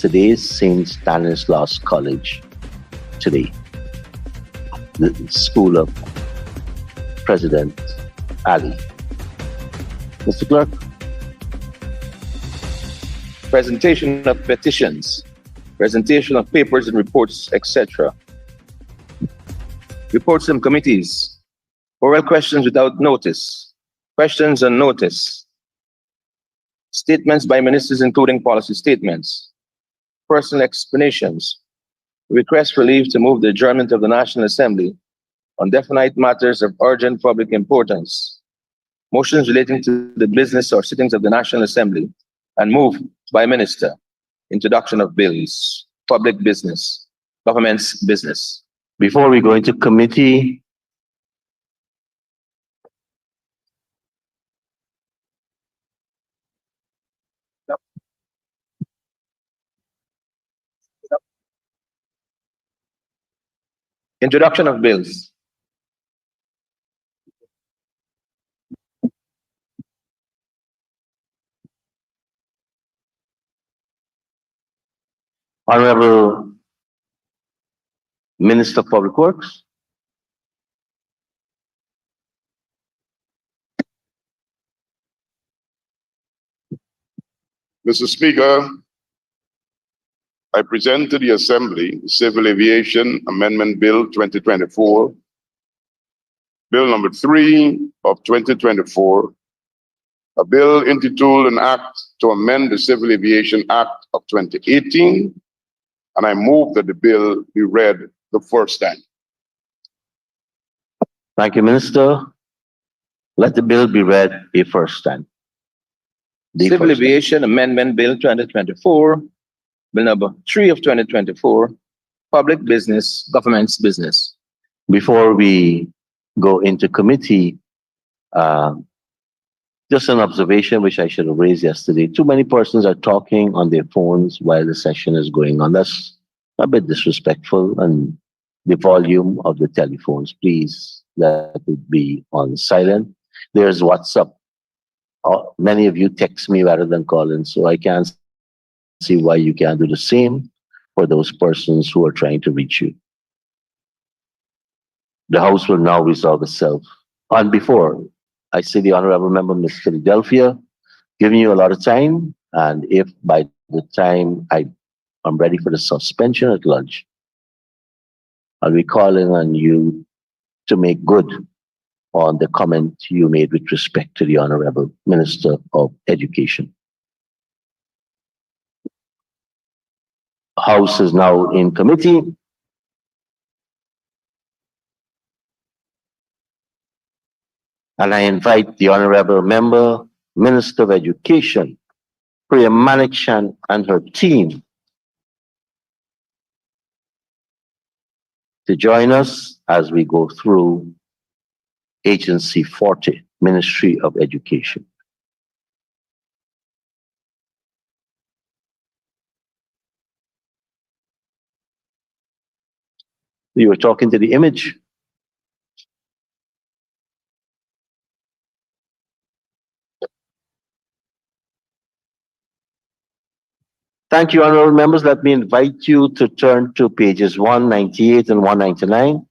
today's St. Stanislaus College today, the School of President Ali. Mr. Clerk. Presentation of petitions, presentation of papers and reports, etc. Reports from committees, oral questions without notice, questions on notice, statements by ministers including policy statements, personal explanations, request for leave to move the adjournment of the National Assembly on definite matters of urgent public importance, motions relating to the business or sittings of the National Assembly, and move by minister, introduction of bills, public business, government's business. Before we go into committee, Introduction of bills. Honorable Minister of Public Works. Mr. Speaker, I present to the Assembly the Civil Aviation Amendment Bill 2024, Bill number 3 of 2024, a bill intituled an act to amend the Civil Aviation Act of 2018, and I move that the bill be read the first time. Thank you, Minister. Let the bill be read a first time. Civil Aviation Amendment Bill 2024, Bill number 3 of 2024, public business, government's business. Before we go into committee, just an observation which I should have raised yesterday. Too many persons are talking on their phones while the session is going on. That's a bit disrespectful, and the volume of the telephones, please let it be on silent. There's WhatsApp. Many of you text me rather than call in, so I can't see why you can't do the same for those persons who are trying to reach you. The House will now resolve itself. And before, I see the Honorable Member, Ms. Philadelphia, giving you a lot of time, and if by the time I'm ready for the suspension at lunch, I'll be calling on you to make good on the comment you made with respect to the Honorable Minister of Education. House is now in committee. And I invite the Honorable Member, Minister of Education, Priya Manikchan, and her team to join us as we go through Agency 40, Ministry of Education. You were talking to the image. Thank you, honorable members. Let me invite you to turn to pages 198 and 199.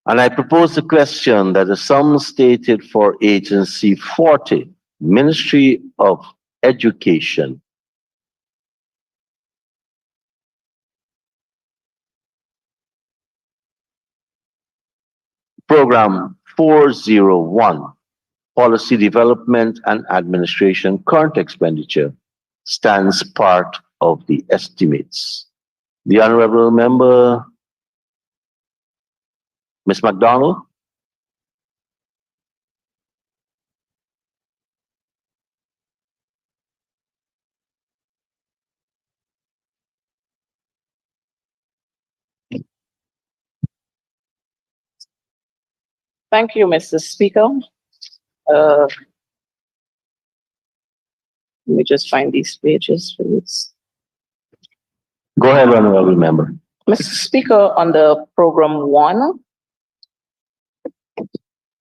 And I propose the question that the sum stated for Agency 40, Ministry of Education, Program 401, Policy Development and Administration, current expenditure, stands part of the estimates. The Honorable Member, Ms. McDonald. Thank you, Mr. Speaker. Let me just find these pages, please. Go ahead, Honorable Member. Mr. Speaker, on the program 1,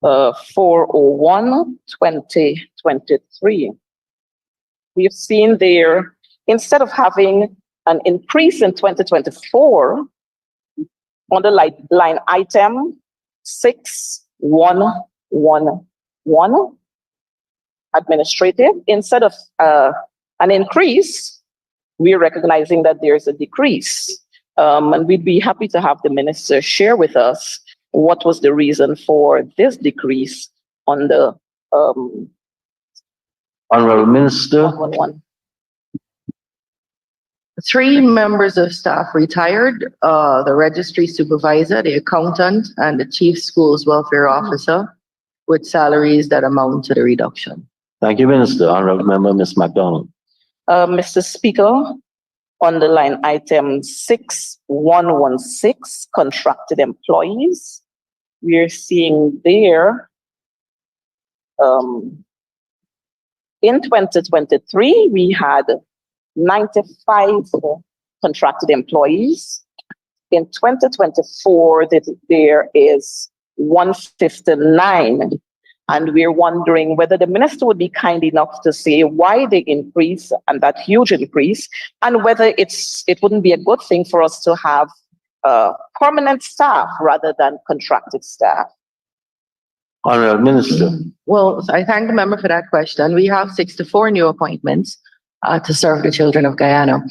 401, 2023. We've seen there, instead of having an increase in 2024, on the line item 6111, administrative, instead of an increase, we're recognizing that there's a decrease. And we'd be happy to have the minister share with us what was the reason for this decrease on the Honorable Minister. 111. 3 members of staff retired, the registry supervisor, the accountant, and the chief schools welfare officer, with salaries that amount to the reduction. Thank you, Minister. Honorable Member Ms. MacDonald. Mr. Speaker, on the line item 6116, contracted employees, we're seeing there in 2023, we had 95 contracted employees. In 2024, there is 159. And we're wondering whether the minister would be kind enough to say why the increase and that huge increase, and whether it wouldn't be a good thing for us to have permanent staff rather than contracted staff. Honorable Minister. Well, I thank the member for that question. We have 64 new appointments to serve the children of Guyana.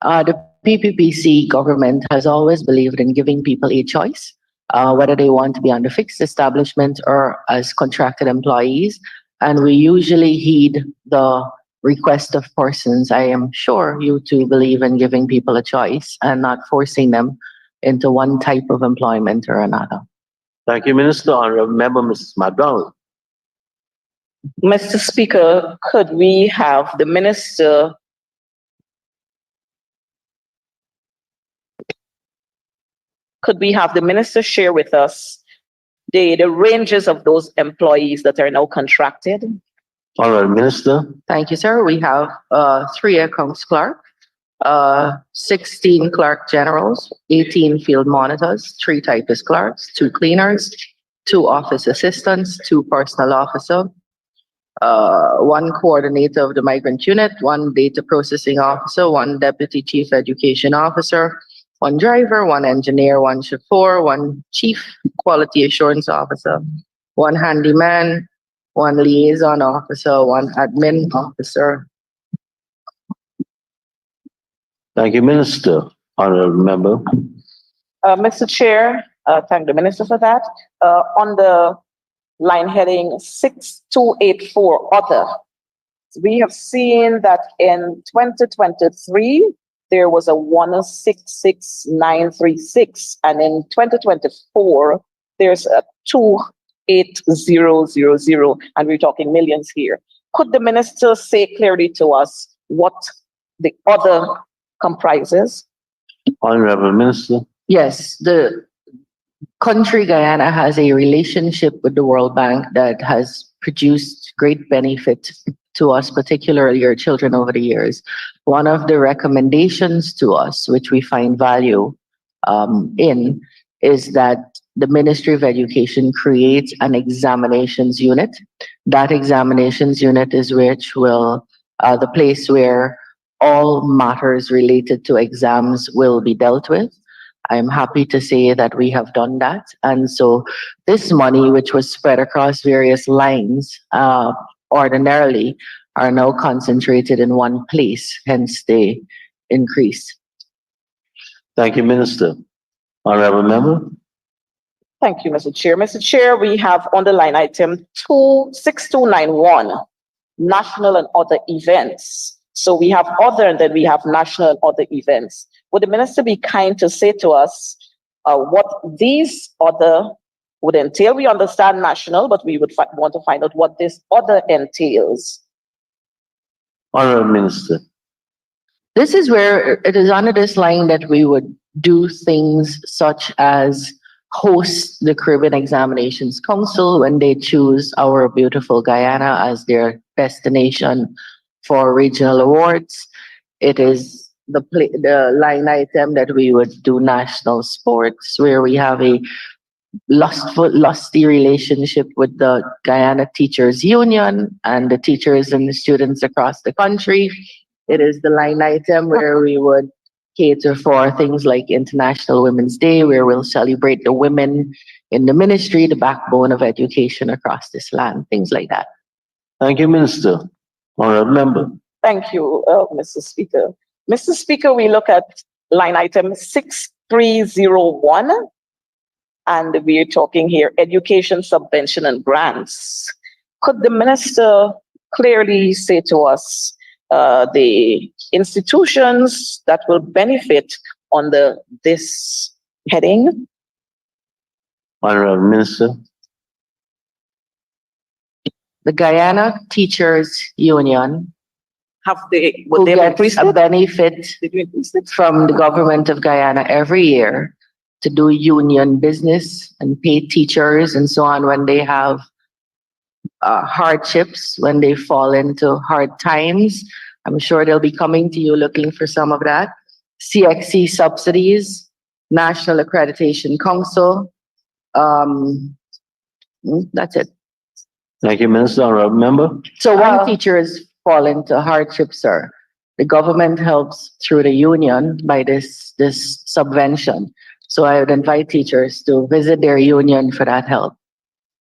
The PPPC government has always believed in giving people a choice, whether they want to be under fixed establishment or as contracted employees. And we usually heed the request of persons. I am sure you too believe in giving people a choice and not forcing them into one type of employment or another. Thank you, Minister. Honorable Member Mrs. MacDonald. Mr. Speaker, could we have the minister share with us the ranges of those employees that are now contracted? Honorable Minister. Thank you, sir. We have 3 accounts clerk, 16 clerk generals, 18 field monitors, 3 typist clerks, 2 cleaners, 2 office assistants, 2 personal officer, 1 coordinator of the migrant unit, 1 data processing officer, 1 deputy chief education officer, 1 driver, 1 engineer, 1 chauffeur, 1 chief quality assurance officer, 1 handyman, 1 liaison officer, 1 admin officer. Thank you, Minister. Honorable Member. Mr. Chair, thank the minister for that. On the line heading 6284 other, we have seen that in 2023, there was a 166936, and in 2024, there's a 28000, and we're talking millions here. Could the minister say clearly to us what the other comprises? Honorable Minister. Yes, the country Guyana has a relationship with the World Bank that has produced great benefit to us, particularly our children over the years. One of the recommendations to us, which we find value in, is that the Ministry of Education creates an examinations unit. That examinations unit is the place where all matters related to exams will be dealt with. I'm happy to say that we have done that. And so this money, which was spread across various lines ordinarily, are now concentrated in one place, hence the increase. Thank you, Minister. Honorable Member. Thank you, Mr. Chair. Mr. Chair, we have on the line item 6291, national and other events. So we have other, and then we have national and other events. Would the minister be kind to say to us what these other would entail? We understand national, but we would want to find out what this other entails. Honorable Minister. This is where it is under this line that we would do things such as host the Caribbean Examinations Council when they choose our beautiful Guyana as their destination for regional awards. It is the line item that we would do national sports, where we have a lusty relationship with the Guyana Teachers Union and the teachers and the students across the country. It is the line item where we would cater for things like International Women's Day, where we'll celebrate the women in the ministry, the backbone of education across this land, things like that. Thank you, Minister. Honorable Member. Thank you, Mr. Speaker. Mr. Speaker, we look at line item 6301, and we're talking here education subvention and grants. Could the minister clearly say to us the institutions that will benefit under this heading? Honorable Minister. The Guyana Teachers Union, Would who they gets increase a it? benefit Did you increase it? from the government of Guyana every year to do union business and pay teachers and so on when they have hardships, when they fall into hard times. I'm sure they'll be coming to you looking for some of that. CXC subsidies, National Accreditation Council. That's it. Thank you, Minister. Honorable Member. So when teachers fall into hardship, sir, the government helps through the union by this subvention. So I would invite teachers to visit their union for that help.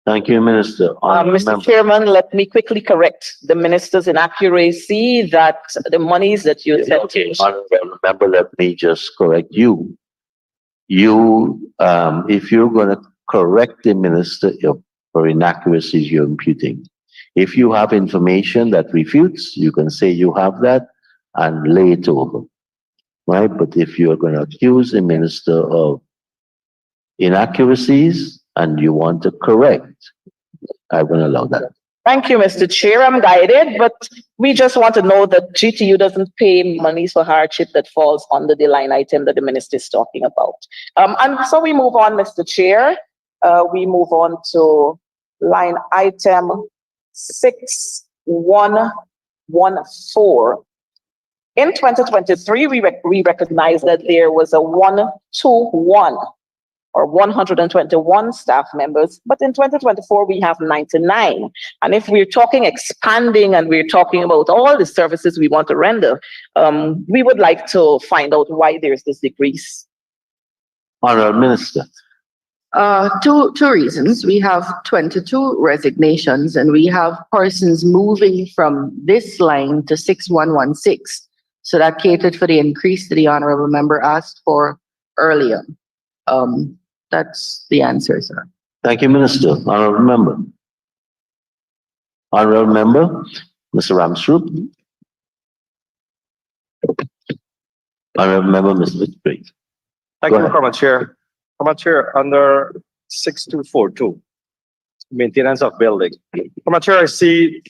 Thank you, Minister. Honorable Mr. Member. Chairman, let me quickly correct the minister's inaccuracy that the monies that you said. Okay, Honorable Member, let me just correct you. If you're going to correct the minister for inaccuracies you're imputing, if you have information that refutes, you can say you have that and lay it over, right? But if you're going to accuse the minister of inaccuracies and you want to correct, I won't allow that. Thank you, Mr. Chair. I'm guided, but we just want to know that GTU doesn't pay monies for hardship that falls under the line item that the minister is talking about. And so we move on, Mr. Chair. We move on to line item 6114. In 2023, we recognize that there was a 121 or 121 staff members, but in 2024, we have 99. And if we're talking expanding and we're talking about all the services we want to render, we would like to find out why there's this decrease. Honorable Minister. Two reasons. We have 22 resignations and we have persons moving from this line to 6116. So that catered for the increase that the honorable member asked for earlier. That's the answer, sir. Thank you, Minister. Honorable Member. Honorable Member, Mr. Ramsrup. Honorable Member, Mr. Victory. Thank Go you, ahead. Madam Chair. Madam Chair, under 6242, maintenance of building. Madam Chair, I see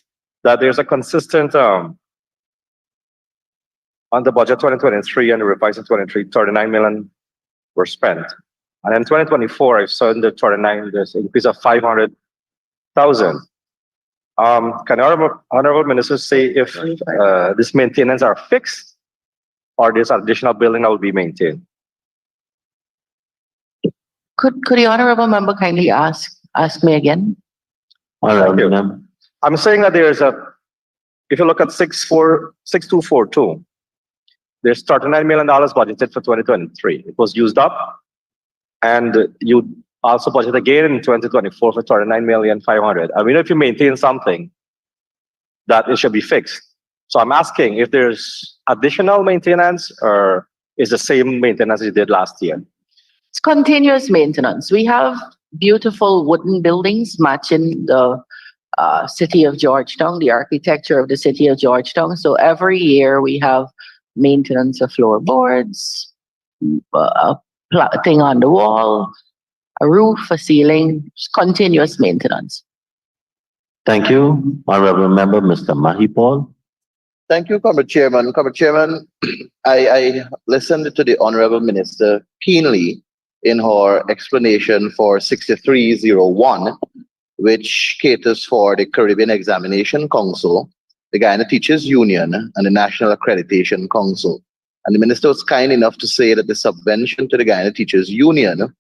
that there's a consistent on the budget 2023 and the revised in 23, 39 million were spent. And in 2024, I saw in the 39, there's an increase of 500,000. Can honorable minister say if this maintenance are fixed or there's additional building that will be maintained? Could the honorable member kindly ask me again? Honorable you. Member. I'm saying that there's if you look at 6242, there's $39 million budgeted for 2023. It was used up. And you also budget again in 2024 for 39,500,000. I mean, if you maintain something, that it should be fixed. So I'm asking if there's additional maintenance or is the same maintenance you did last year? It's continuous maintenance. We have beautiful wooden buildings matching the city of Georgetown, the architecture of the city of Georgetown. So every year we have maintenance of floorboards, thing on the wall, a roof, a ceiling, continuous maintenance. Thank you. Honorable Member, Mr. Mahipal. Thank you, Comrade Chairman. Comrade Chairman, I listened to the Honorable Minister keenly in her explanation for 6301, which caters for the Caribbean Examination Council, the Guyana Teachers Union, and the National Accreditation Council. And the minister was kind enough to say that the subvention to the Guyana Teachers Union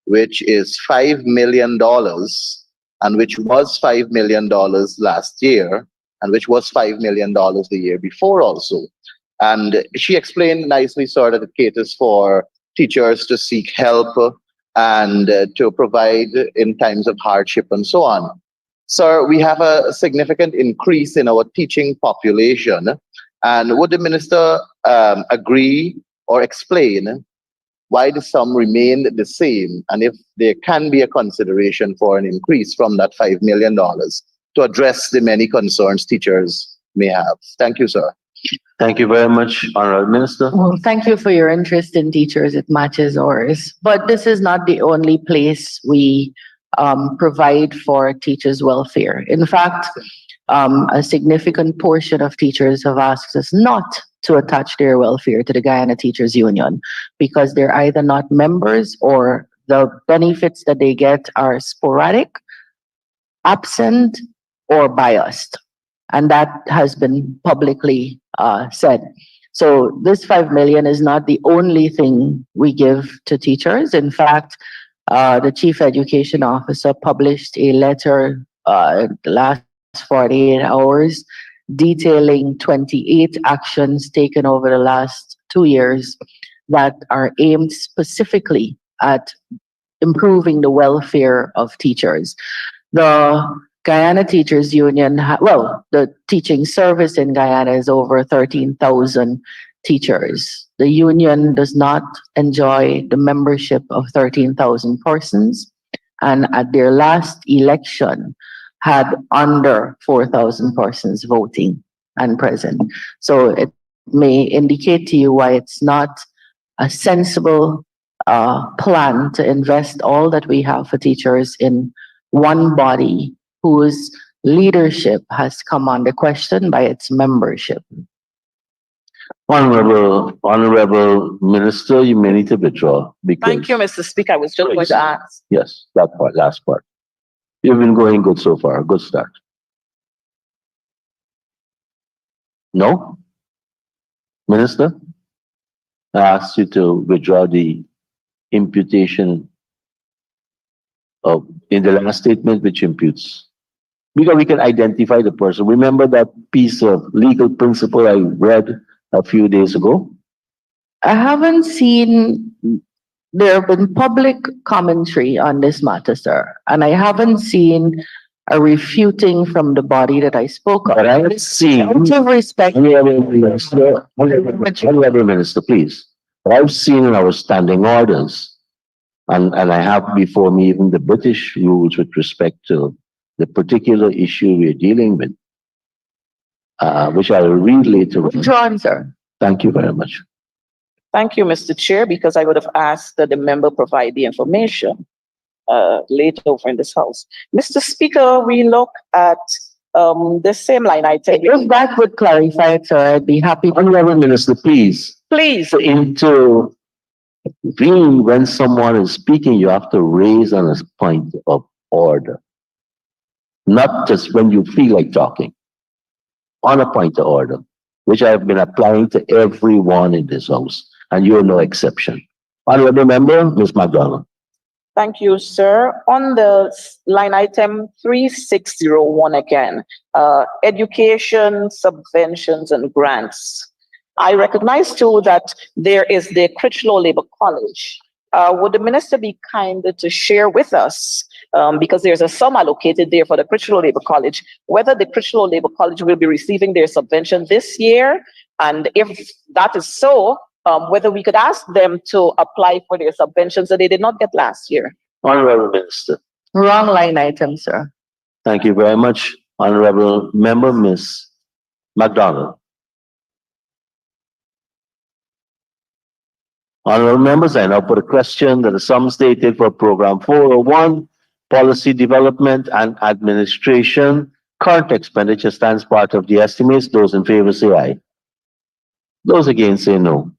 which is $5 million, and which was $5 million last year, and which was $5 million the year before also. And she explained nicely, sir, that it caters for teachers to seek help and to provide in times of hardship and so on. Sir, we have a significant increase in our teaching population. And would the minister agree or explain why the sum remained the same, and if there can be a consideration for an increase from that $5 million to address the many concerns teachers may have? Thank you, sir. Thank you very much, Honorable Minister. Well, thank you for your interest in teachers. It matches ours. But this is not the only place we provide for teachers' welfare. In fact, a significant portion of teachers have asked us not to attach their welfare to the Guyana Teachers Union because they're either not members or the benefits that they get are sporadic, absent, or biased. And that has been publicly said. So this 5 million is not the only thing we give to teachers. In fact, the Chief Education Officer published a letter the last 48 hours detailing 28 actions taken over the last 2 years that are aimed specifically at improving the welfare of teachers. The Guyana Teachers Union, the teaching service in Guyana is over 13,000 teachers. The union does not enjoy the membership of 13,000 persons, and at their last election had under 4,000 persons voting and present. So it may indicate to you why it's not a sensible plan to invest all that we have for teachers in one body whose leadership has come under question by its membership. Honorable Minister, you may need to withdraw because. Thank you, Mr. Speaker. I was just going to ask. Yes, that part, last part. You've been going good so far. Good start. No? Minister? I asked you to withdraw the imputation of in the last statement which imputes. Because we can identify the person. Remember that piece of legal principle I read a few days ago? I haven't seen, there have been public commentary on this matter, sir, and I haven't seen a refuting from the body that I spoke of. But I have seen. Out of respect. Honorable Minister, please. But I've seen in our standing orders, and I have before me even the British rules with respect to the particular issue we're dealing with, which I'll read later. Withdrawn, sir. Thank you very much. Thank you, Mr. Chair, because I would have asked that the member provide the information later over in this house. Mr. Speaker, we look at the same line item. If that would clarify it, sir, I'd be happy to. Honorable Minister, please. Please. Into really when someone is speaking, you have to raise on a point of order. Not just when you feel like talking. On a point of order, which I have been applying to everyone in this house, and you're no exception. Honorable Member, Ms. McDonald. Thank you, sir. On the line item 3601 again, education, subventions, and grants. I recognize too that there is the Critchlow Labour College. Would the minister be kind to share with us, because there's a sum allocated there for the Critchlow Labour College, whether the Critchlow Labour College will be receiving their subvention this year, and if that is so, whether we could ask them to apply for their subventions that they did not get last year. Honorable Minister. Wrong line item, sir. Thank you very much. Honorable Member, Ms. McDonald. Honorable members, I now put a question that the sum stated for Program 401, Policy Development and Administration, current expenditure stands part of the estimates. Those in favor say aye. Those against say no.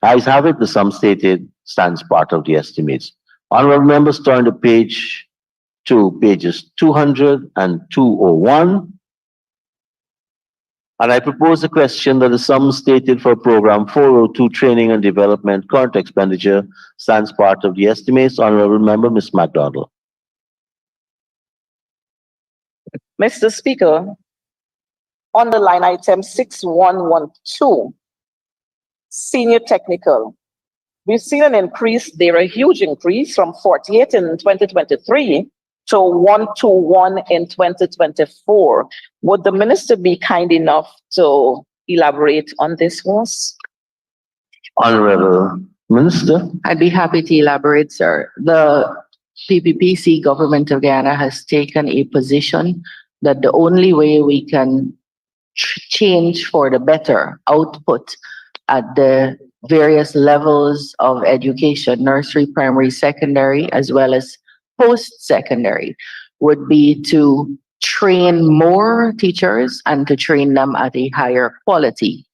Ayes have it, the sum stated stands part of the estimates. Honorable members, turn to pages 200 and 201. And I propose a question that the sum stated for program 402 training and development current expenditure stands part of the estimates. Honorable Member, Ms. McDonald. Mr. Speaker, on the line item 6112, senior technical, we've seen an increase there, a huge increase from 48 in 2023 to 121 in 2024. Would the minister be kind enough to elaborate on this for us? Honorable Minister. I'd be happy to elaborate, sir. The PPPC government of Guyana has taken a position that the only way we can change for the better output at the various levels of education, nursery, primary, secondary, as well as post-secondary, would be to train more teachers and to train them at a higher quality.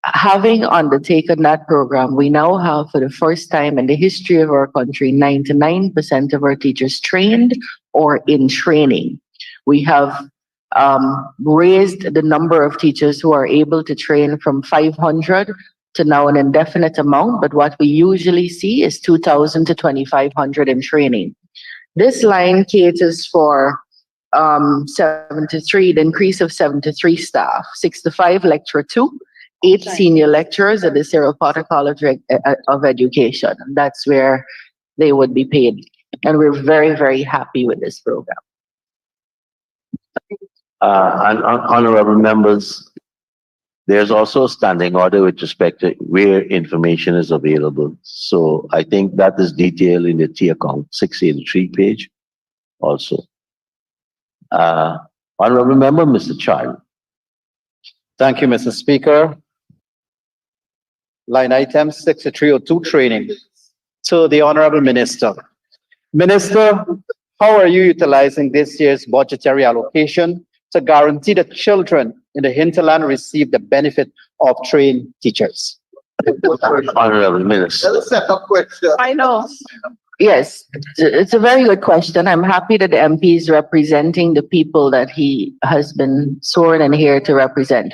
Having undertaken that program, we now have, for the first time in the history of our country, 99% of our teachers trained or in training. We have raised the number of teachers who are able to train from 500 to now an indefinite amount, but what we usually see is 2,000 to 2,500 in training. This line caters for 73, the increase of 73 staff, 65 lecturer 2, 8 senior lecturers at the Cyril Potter College of Education. That's where they would be paid. And we're very, very happy with this program. And honorable members, there's also a standing order with respect to where information is available. So I think that is detailed in the T account 683 page also. Honorable member, Mr. Child. Thank you, Mr. Speaker. Line item 6302 training. To the Honorable Minister. Minister, how are you utilizing this year's budgetary allocation to guarantee that children in the hinterland receive the benefit of trained teachers? Honorable Minister. I know. Yes, it's a very good question. I'm happy that the MP is representing the people that he has been sworn in here to represent.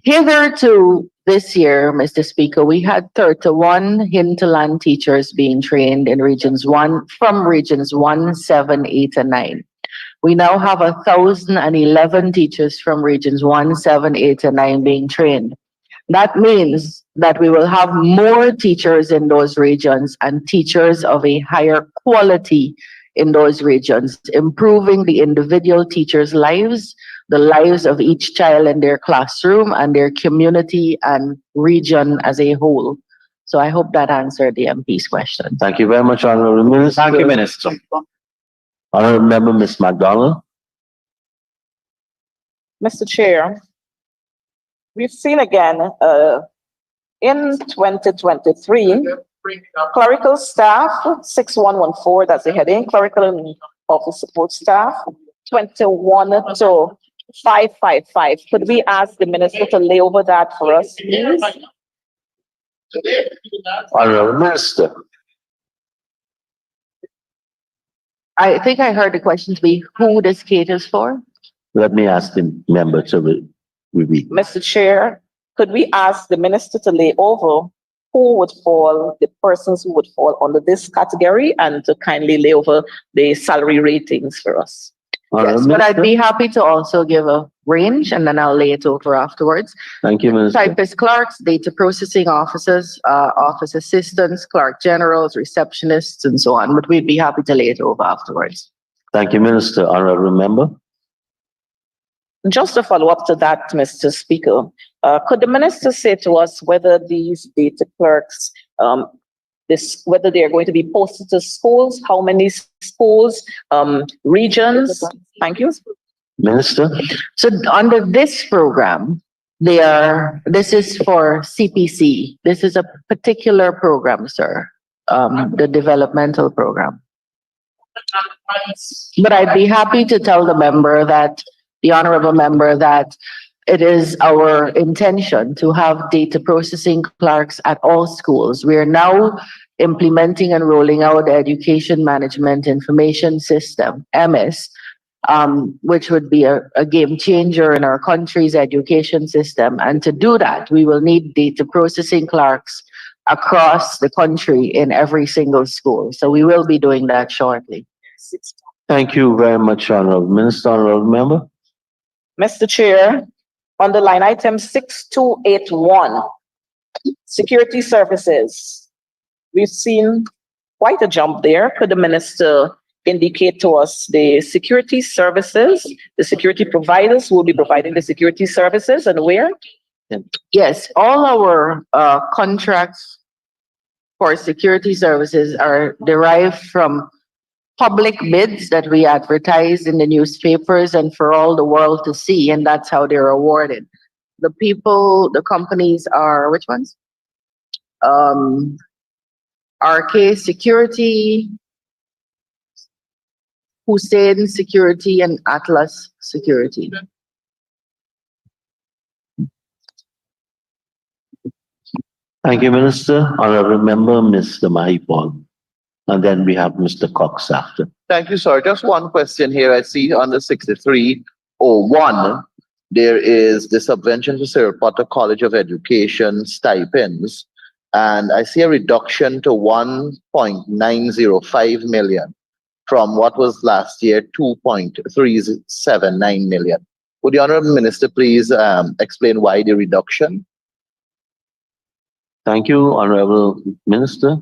Hitherto this year, Mr. Speaker, we had 31 hinterland teachers being trained in regions 1, from regions 1, 7, 8, and 9. We now have 1,011 teachers from regions 1, 7, 8, and 9 being trained. That means that we will have more teachers in those regions and teachers of a higher quality in those regions, improving the individual teachers' lives, the lives of each child in their classroom and their community and region as a whole. So I hope that answered the MP's question. Thank you very much, Honorable Minister. Thank you, Minister. Honorable member, Ms. McDonald. Mr. Chair, we've seen again in 2023, clerical staff, 6114, that's the heading, clerical and office support staff, 21 to 555. Could we ask the minister to lay over that for us, please? Honorable Minister. I think I heard the question to be who this caters for. Let me ask the member to repeat. Mr. Chair, could we ask the minister to lay over who would fall, the persons who would fall under this category, and to kindly lay over the salary ratings for us? Yes, but I'd be happy to also give a range and then I'll lay it over afterwards. Thank you, Minister. Typist clerks, data processing officers, office assistants, clerk generals, receptionists, and so on. But we'd be happy to lay it over afterwards. Thank you, Minister. Honorable member. Just to follow up to that, Mr. Speaker, could the minister say to us whether these data clerks, whether they are going to be posted to schools, how many schools, regions? Thank you. Minister. So under this program, this is for CPC. This is a particular program, sir, the developmental program. But I'd be happy to tell the honorable member that it is our intention to have data processing clerks at all schools. We are now implementing and rolling out the Education Management Information System, MS, which would be a game changer in our country's education system. And to do that, we will need data processing clerks across the country in every single school. So we will be doing that shortly. Thank you very much, Honorable Minister. Honorable Member. Mr. Chair, on the line item 6281, security services. We've seen quite a jump there. Could the minister indicate to us the security services, the security providers who will be providing the security services and where? Yes, all our contracts for security services are derived from public bids that we advertise in the newspapers and for all the world to see, and that's how they're awarded. The companies are, which ones? RK Security, Hussein Security, and Atlas Security. Thank you, Minister. Honorable Member, Mr. Mahipal. And then we have Mr. Cox after. Thank you, sir. Just one question here. I see under 6301, there is the subvention to Sir Potter College of Education stipends. And I see a reduction to 1.905 million from what was last year, 2.379 million. Would the Honorable Minister please explain why the reduction? Thank you, Honorable Minister.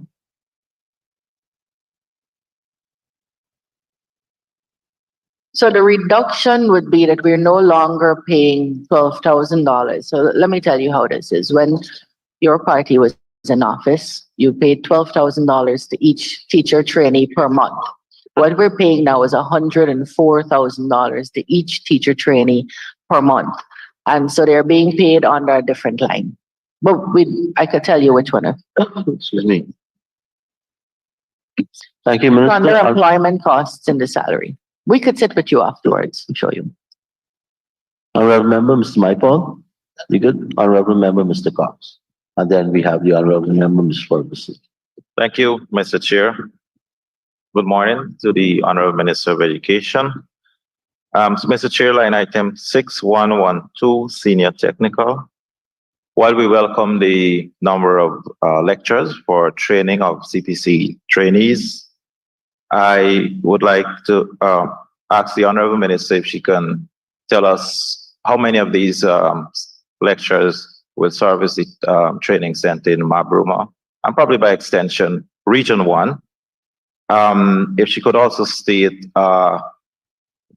So the reduction would be that we're no longer paying $12,000. So let me tell you how this is. When your party was in office, you paid $12,000 to each teacher trainee per month. What we're paying now is $104,000 to each teacher trainee per month. And so they're being paid under a different line. But I could tell you which one. Excuse me. Thank you, Minister. Under employment costs in the salary. We could sit with you afterwards and show you. Honorable Member, Mr. Mahipal. You good? Honorable Member, Mr. Cox. And then we have the Honorable Member, Ms. Ferguson. Thank you, Mr. Chair. Good morning to the Honorable Minister of Education. So Mr. Chair, line item 6112, Senior Technical. While we welcome the number of lectures for training of CPC trainees, I would like to ask the Honorable Minister if she can tell us how many of these lectures will service the training center in Mabruma, and probably by extension, Region 1. If she could also state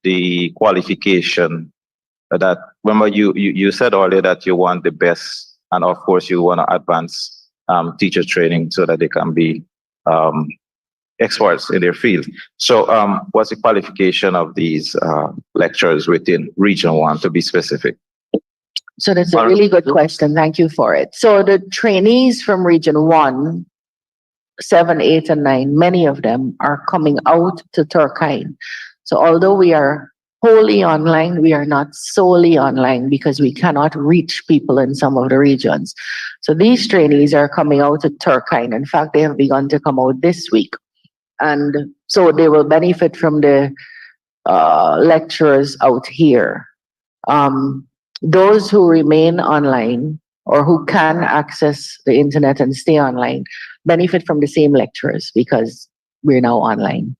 the qualification that, remember you said earlier that you want the best, and of course you want to advance teacher training so that they can be experts in their field. So what's the qualification of these lecturers within Region 1, to be specific? So that's a really good question. Thank you for it. So the trainees from Region 1, 7, 8, and 9, many of them are coming out to Turkine. So although we are wholly online, we are not solely online because we cannot reach people in some of the regions. So these trainees are coming out to Turkine. In fact, they have begun to come out this week. And so they will benefit from the lecturers out here. Those who remain online or who can access the internet and stay online benefit from the same lecturers because we're now online.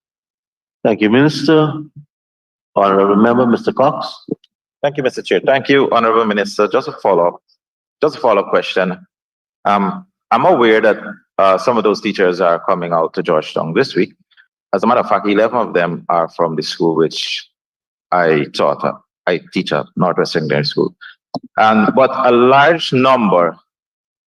Thank you, Minister. Honorable Member, Mr. Cox. Thank you, Mr. Chair. Thank you, Honorable Minister. Just a follow-up question. I'm aware that some of those teachers are coming out to Georgetown this week. As a matter of fact, 11 of them are from the school which I teach at Northwest Secondary School. But a large number,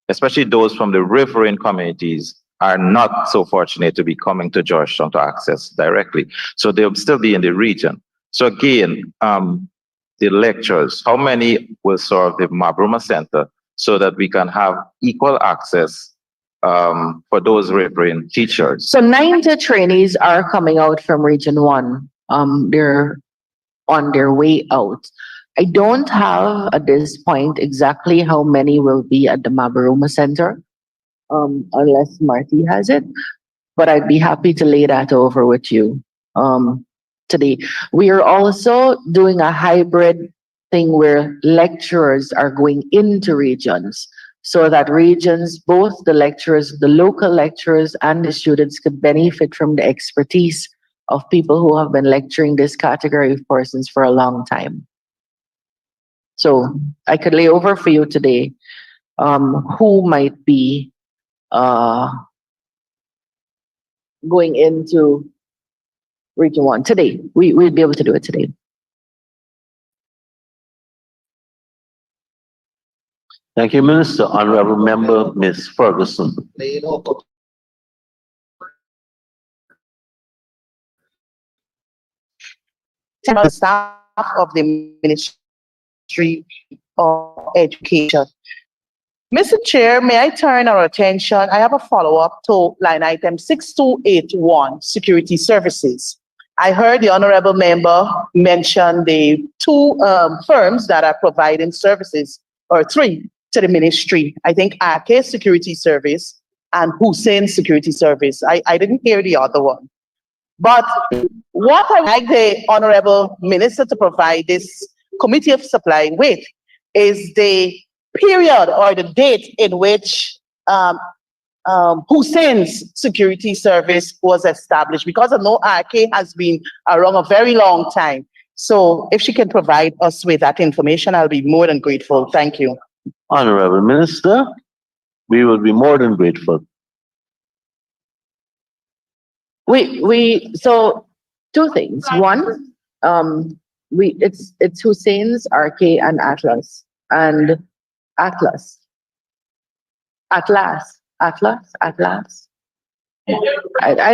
especially those from the riverine communities, are not so fortunate to be coming to Georgetown to access directly. So they'll still be in the region. So again, the lectures, how many will serve the Mabruma Center so that we can have equal access for those riverine teachers? So 90 trainees are coming out from Region 1. They're on their way out. I don't have at this point exactly how many will be at the Mabruma Center, unless Marty has it, but I'd be happy to lay that over with you. today. We are also doing a hybrid thing where lecturers are going into regions so that regions, both the lecturers, the local lecturers and the students could benefit from the expertise of people who have been lecturing this category of persons for a long time. So I could lay over for you today who might be going into Region 1 today. We'd be able to do it today. Thank you, Minister. Honorable Member, Ms. Ferguson. The staff of the Ministry of Education. Mr. Chair, may I turn our attention? I have a follow-up to line item 6281, security services. I heard the honorable member mention the two firms that are providing services, or three, to the ministry. I think AK Security Service and Hussein Security Service. I didn't hear the other one. But what I would like the honorable minister to provide this committee of supply with is the period or the date in which Hussein's security service was established, because I know RK has been around a very long time. So if she can provide us with that information, I'll be more than grateful. Thank you. Honorable Minister, we will be more than grateful. So two things. One, it's Hussein's, RK, and Atlas. And Atlas. I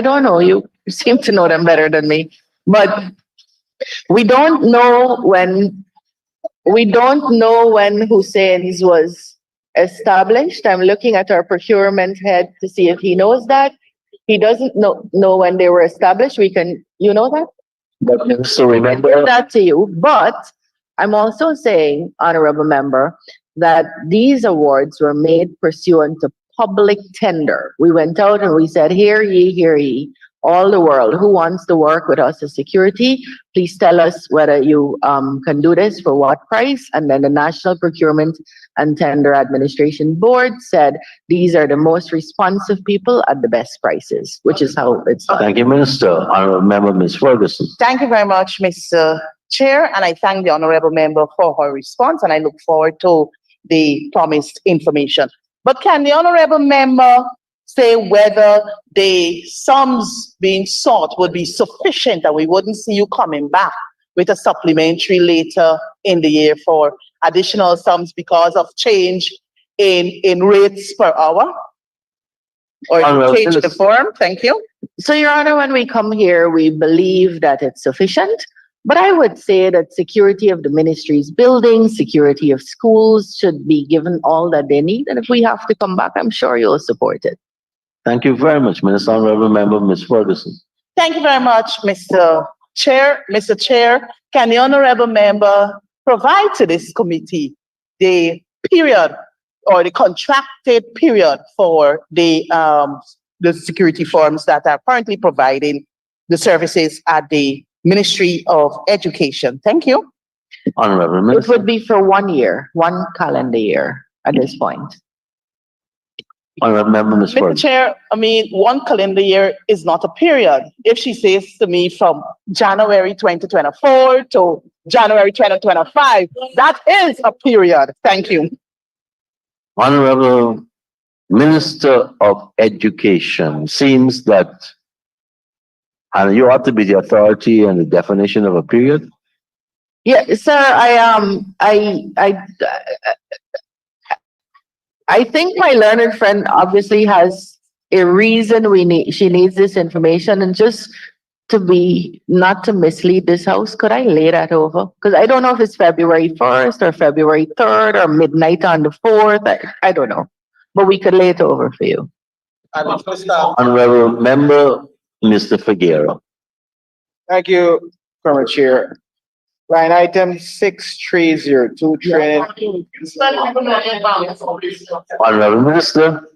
don't know. You seem to know them better than me. But we don't know when Hussein's was established. I'm looking at our procurement head to see if he knows that. He doesn't know when they were established. You know that? But Minister, remember that to you. But I'm also saying, honorable member, that these awards were made pursuant to public tender. We went out and we said, hear ye, all the world, who wants to work with us as security? Please tell us whether you can do this for what price. And then the National Procurement and Tender Administration Board said, these are the most responsive people at the best prices, which is how it's done. Thank you, Minister. Honorable Member, Ms. Ferguson. Thank you very much, Mr. Chair, and I thank the honorable member for her response, and I look forward to the promised information. But can the honorable member say whether the sums being sought would be sufficient and we wouldn't see you coming back with a supplementary later in the year for additional sums because of change in rates per hour? Or change the form? Thank you. So, Your Honor, when we come here, we believe that it's sufficient. But I would say that security of the ministry's buildings, security of schools should be given all that they need. And if we have to come back, I'm sure you'll support it. Thank you very much, Minister. Honorable Member, Ms. Ferguson. Thank you very much, Mr. Chair. Mr. Chair, can the honorable member provide to this committee the period or the contracted period for the security firms that are currently providing the services at the Ministry of Education? Thank you. Honorable Minister. It would be for 1 year, 1 calendar year at this point. Honorable Member, Ms. Mr. Ferguson. Chair, I mean, 1 calendar year is not a period. If she says to me from January 2024 to January 2025, that is a period. Thank you. Honorable Minister of Education, seems that and you ought to be the authority and the definition of a period. Yeah, sir, I think my learned friend obviously has a reason she needs this information, and just to be, not to mislead this house, could I lay that over? Because I don't know if it's February 1st or February 3rd or midnight on the 4th. I don't know, but we could lay it over for you. Honorable Member, Mr. Figueroa. Thank you, Mr. Chair. Line item 6302, training. Honorable Minister.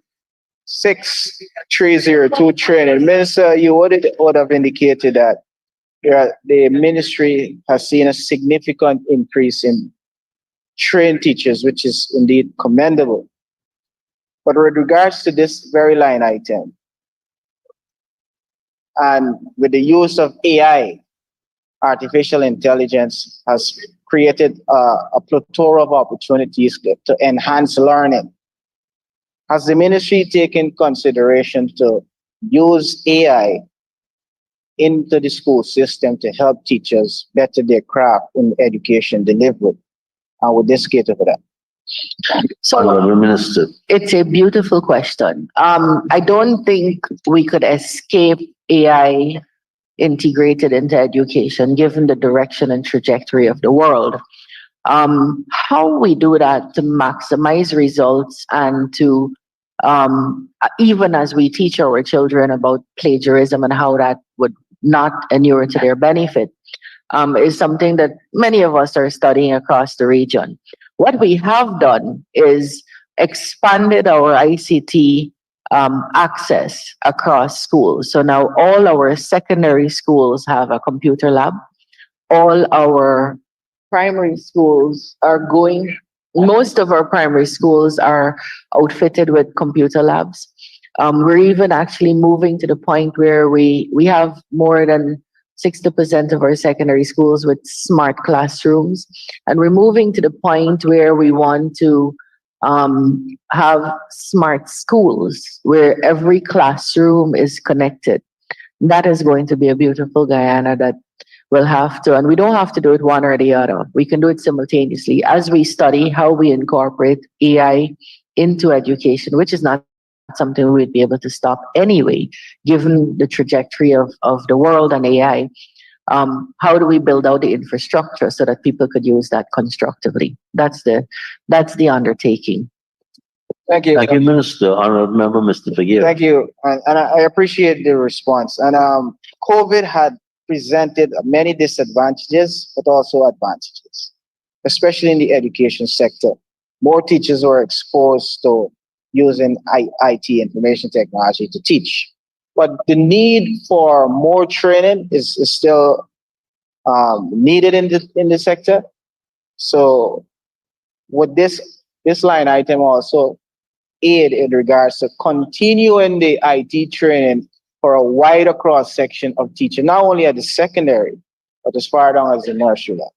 6302, training. Minister, you would have indicated that the ministry has seen a significant increase in trained teachers, which is indeed commendable. But with regards to this very line item, and with the use of AI, artificial intelligence has created a plethora of opportunities to enhance learning. Has the ministry taken consideration to use AI into the school system to help teachers better their craft in education delivery? And would this cater for that? So Honorable Minister. it's a beautiful question. I don't think we could escape AI integrated into education, given the direction and trajectory of the world. How we do that to maximize results and to even as we teach our children about plagiarism and how that would not inure to their benefit, is something that many of us are studying across the region. What we have done is expanded our ICT access across schools. So now all our secondary schools have a computer lab. All our primary schools are going, most of our primary schools are outfitted with computer labs. We're even actually moving to the point where we have more than 60% of our secondary schools with smart classrooms. And we're moving to the point where we want to have smart schools where every classroom is connected. That is going to be a beautiful Guyana that will have to, and we don't have to do it one or the other. We can do it simultaneously as we study how we incorporate AI into education, which is not something we'd be able to stop anyway, given the trajectory of the world and AI. How do we build out the infrastructure so that people could use that constructively? That's the undertaking. Thank you. Thank you, Minister. Honorable Member, Mr. Figueroa. Thank you. And I appreciate the response. And COVID had presented many disadvantages, but also advantages, especially in the education sector. More teachers were exposed to using IT, information technology, to teach. But the need for more training is still needed in the sector. So would this line item also aid in regards to continuing the IT training for a wider cross section of teachers, not only at the secondary, but as far down as the nursery level?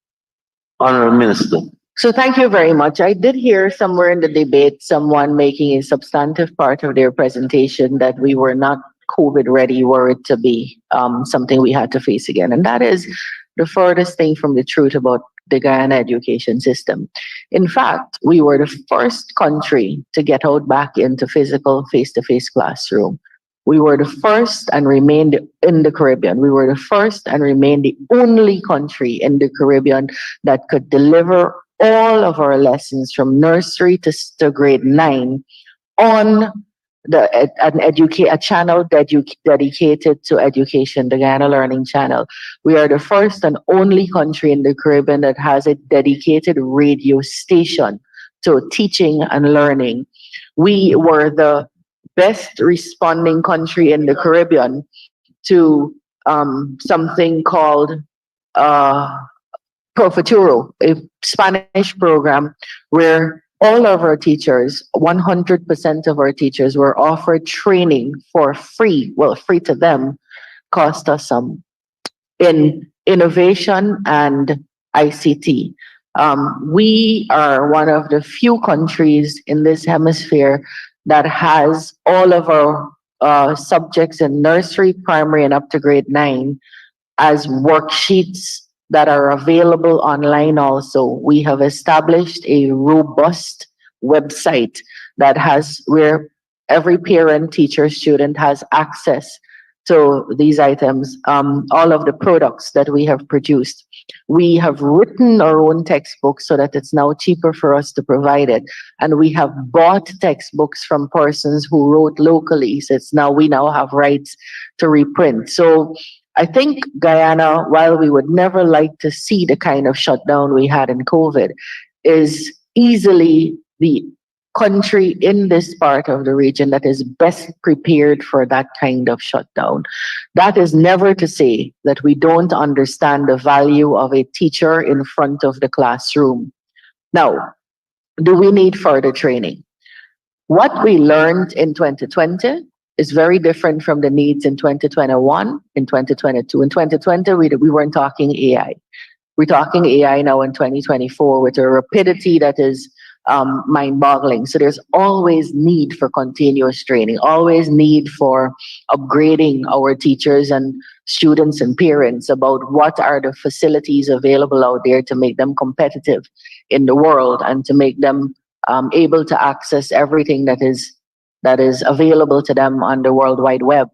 Honorable Minister. So thank you very much. I did hear somewhere in the debate someone making a substantive part of their presentation that we were not COVID ready were it to be something we had to face again. And that is the furthest thing from the truth about the Guyana education system. In fact, we were the first country to get out back into physical face-to-face classroom. We were the first and remained in the Caribbean. We were the first and remained the only country in the Caribbean that could deliver all of our lessons from nursery to grade 9 on a channel dedicated to education, the Guyana Learning Channel. We are the first and only country in the Caribbean that has a dedicated radio station to teaching and learning. We were the best responding country in the Caribbean to something called Pro Futuro, a Spanish program where all of our teachers, 100% of our teachers, were offered training for free. Well, free to them, cost us some, in innovation and ICT. We are one of the few countries in this hemisphere that has all of our subjects in nursery, primary, and up to grade 9 as worksheets that are available online also. We have established a robust website that has, where every parent, teacher, student has access to these items, all of the products that we have produced. We have written our own textbooks so that it's now cheaper for us to provide it. And we have bought textbooks from persons who wrote locally. So we now have rights to reprint. So I think Guyana, while we would never like to see the kind of shutdown we had in COVID, is easily the country in this part of the region that is best prepared for that kind of shutdown. That is never to say that we don't understand the value of a teacher in front of the classroom. Now, do we need further training? What we learned in 2020 is very different from the needs in 2021, in 2022. In 2020, we weren't talking AI. We're talking AI now in 2024 with a rapidity that is mind-boggling. So there's always need for continuous training, always need for upgrading our teachers and students and parents about what are the facilities available out there to make them competitive in the world and to make them able to access everything that is available to them on the World Wide Web.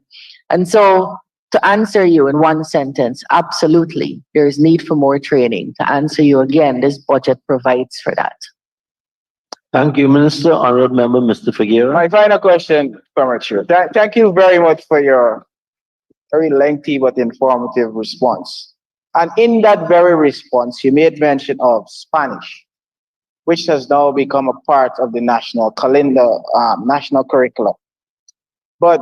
And so to answer you in one sentence, absolutely, there is need for more training. To answer you again, this budget provides for that. Thank you, Minister. Honorable Member, Mr. Figueroa. My final question, Comrade Chair. Thank you very much for your very lengthy but informative response. And in that very response, you made mention of Spanish, which has now become a part of the national calendar, national curriculum. But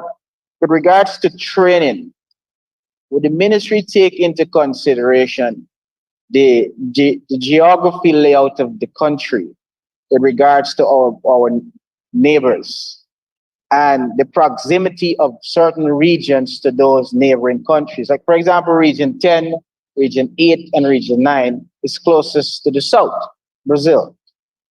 with regards to training, would the ministry take into consideration the geography layout of the country with regards to our neighbors and the proximity of certain regions to those neighboring countries? Like, for example, Region 10, Region 8, and Region 9 is closest to the south, Brazil.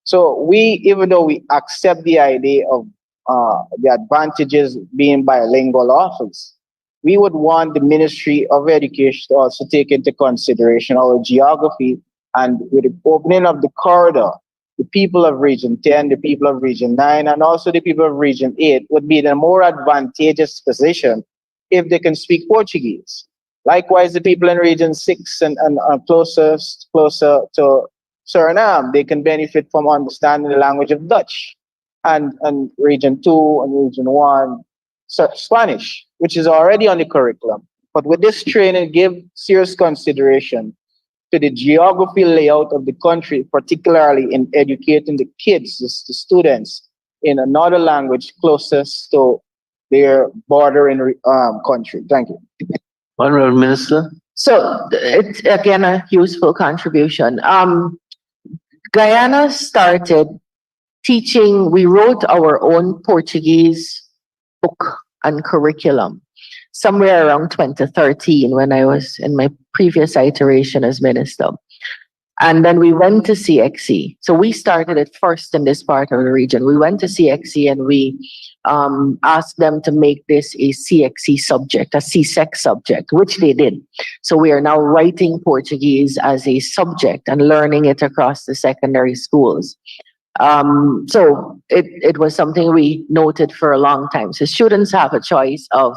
So even though we accept the idea of the advantages being bilingual office, we would want the Ministry of Education to also take into consideration our geography, and with the opening of the corridor, the people of Region 10, the people of Region 9, and also the people of Region 8 would be in a more advantageous position if they can speak Portuguese. Likewise, the people in Region 6 and closer to Suriname, they can benefit from understanding the language of Dutch. And Region 2 and Region 1, Spanish, which is already on the curriculum. But with this training, give serious consideration to the geography layout of the country, particularly in educating the kids, the students, in another language closest to their bordering country. Thank you. Honorable Minister. So it's again a useful contribution. Guyana started teaching, we wrote our own Portuguese book and curriculum somewhere around 2013 when I was in my previous iteration as minister. And then we went to CXE. So we started it first in this part of the region. We went to CXE and we asked them to make this a CXE subject, a CSEC subject, which they did. So we are now writing Portuguese as a subject and learning it across the secondary schools. So it was something we noted for a long time. So students have a choice of